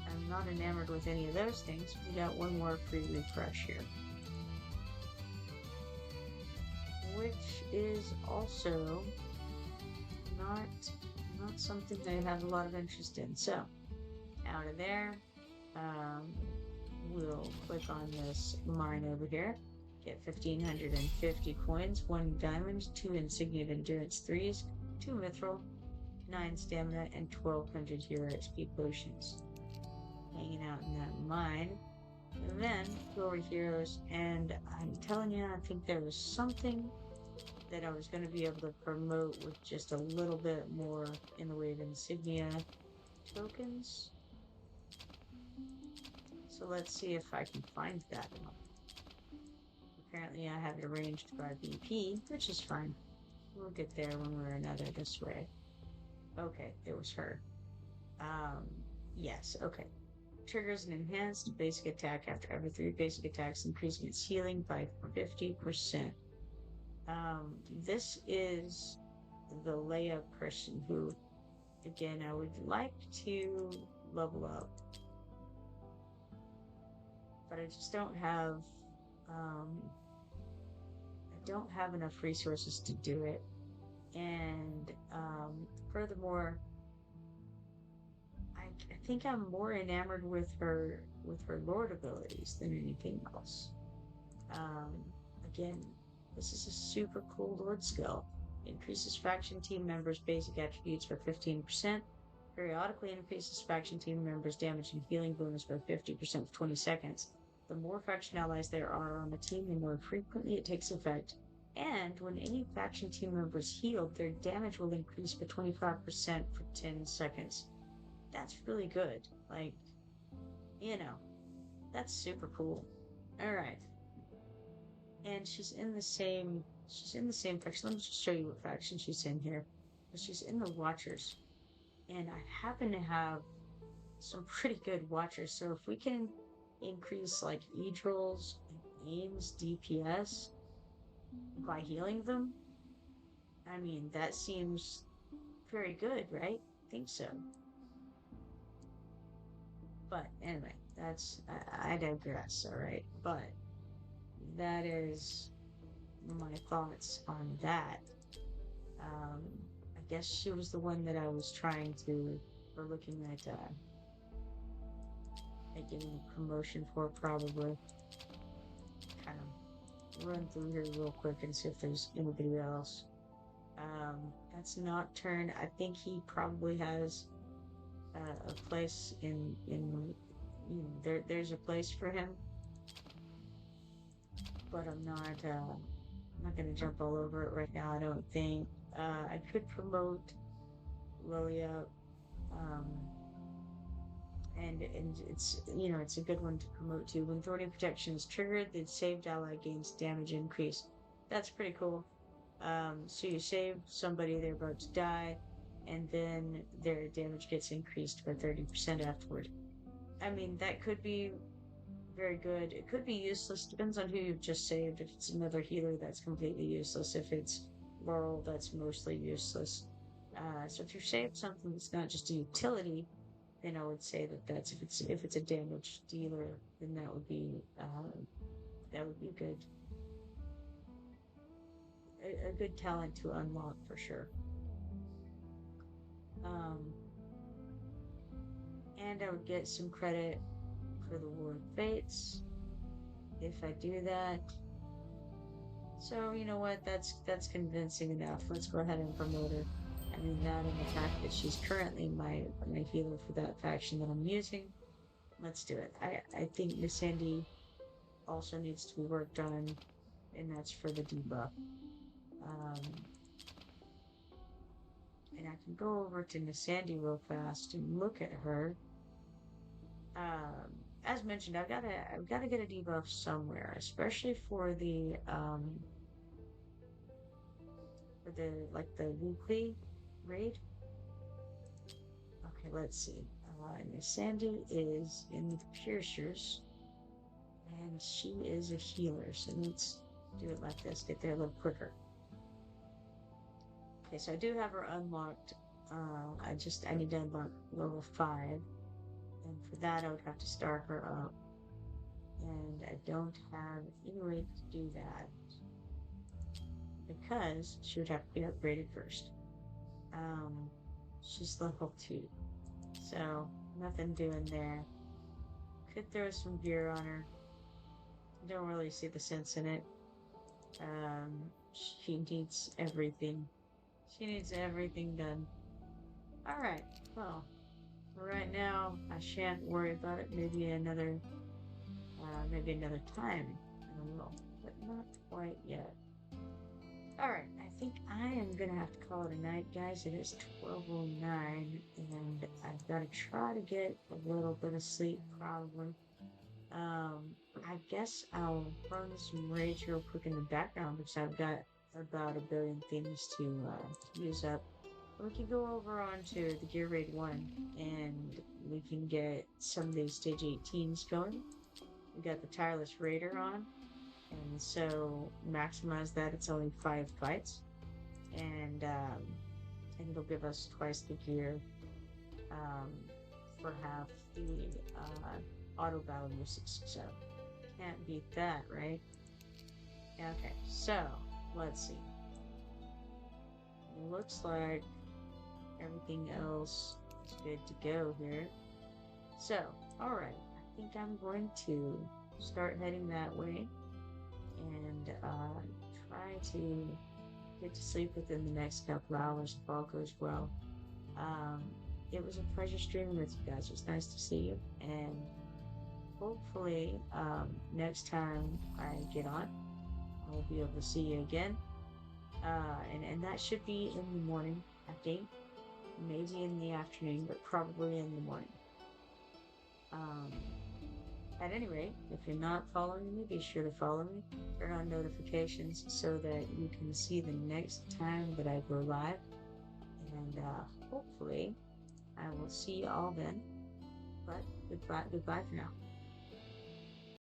Speaker 1: I'm not enamored with any of those things. We got one more free refresh here, which is also not something I have a lot of interest in. So out of there, we'll click on this mine over here, get 1,550 coins, 1 diamond, 2 insignia of endurance 3s, 2 mithril, 9 stamina, and 1,200 hero XP potions. Hanging out in that mine. And then go over heroes, and I'm telling you, I think there was something that I was going to be able to promote with just a little bit more in the way of insignia tokens. So let's see if I can find that one. Apparently I have it arranged by BP, which is fine. We'll get there one way or another this way. Okay, it was her. Yes, okay. Triggers an enhanced basic attack after every 3 basic attacks, increasing its healing by 50%. This is the Leia person who, again, I would like to level up, but I just don't have, enough resources to do it. And, furthermore, I think I'm more enamored with her Lord abilities than anything else. Again, this is a super cool Lord skill. Increases faction team members' basic attributes by 15%. Periodically increases faction team members' damage and healing bonus by 50% for 20 seconds. The more faction allies there are on the team, the more frequently it takes effect. And when any faction team member is healed, their damage will increase by 25% for 10 seconds. That's really good. Like, that's super cool. Alright. And she's in the same faction. Let me just show you what faction she's in here. She's in the Watchers. And I happen to have some pretty good Watchers. So if we can increase like Eadril's and Aim's DPS by healing them, I mean, that seems very good, right? I think so. But anyway, I digress, alright? But that is my thoughts on that. I guess she was the one that I was looking at getting a promotion for, probably. Kind of run through here real quick and see if there's anybody else. That's Nocturne. I think he probably has a place in there's a place for him, but I'm not gonna jump all over it right now. I don't think. I could promote Lilia, and it's it's a good one to promote too. When Thorny Protection is triggered, the saved ally gains damage increase. That's pretty cool. So you save somebody, they're about to die, and then their damage gets increased by 30% afterward. I mean, that could be very good. It could be useless. Depends on who you've just saved. If it's another healer, that's completely useless. If it's Laurel, that's mostly useless. So if you're saying something that's not just a utility, then I would say that that's if it's a damaged dealer, then that would be a good talent to unlock for sure. Um, and I would get some credit for the War of Fates if I do that. So you know what? That's convincing enough. Let's go ahead and promote her. I mean that and the fact that she's currently my healer for that faction that I'm using. Let's do it. I think Miss Sandy also needs to be worked on, and that's for the debuff. Um, and I can go over to Miss Sandy real fast and look at her. As mentioned, I've gotta get a debuff somewhere, especially for the like the weekly raid. Okay, let's see. Miss Sandy is in the piercers, and she is a healer. So let's do it like this. Get there a little quicker. Okay, so I do have her unlocked. I need to unlock level 5, and for that I would have to start her up, and I don't have any way to do that because she would have to be upgraded first. Um, she's level 2, so nothing doing there. Could throw some gear on her. Don't really see the sense in it. She needs everything. She needs everything done. Alright, well, right now I shan't worry about it. Maybe another time I will, but not quite yet. Alright, I think I am gonna have to call it a night, guys. It is 12:09, and I've got to try to get a little bit of sleep, probably. I guess I'll run some rage real quick in the background because I've got about a billion things to use up. We can go over onto the Gear Raid 1 and we can get some of these stage 18s going. We got the Tireless Raider on, and so maximize that. It's only 5 fights, and it'll give us twice the gear um, for half the auto battle usage. So can't beat that, right? Okay, so let's see. It looks like everything else is good to go here. So, alright, I think I'm going to start heading that way and try to get to sleep within the next couple hours if all goes well. It was a pleasure streaming with you guys. It was nice to see you, and hopefully next time I get on, I'll be able to see you again. And that should be in the morning, I think. Maybe in the afternoon, but probably in the morning. At any rate, if you're not following me, be sure to follow me. Turn on notifications so that you can see the next time that I go live. And hopefully, I will see you all then. But goodbye for now.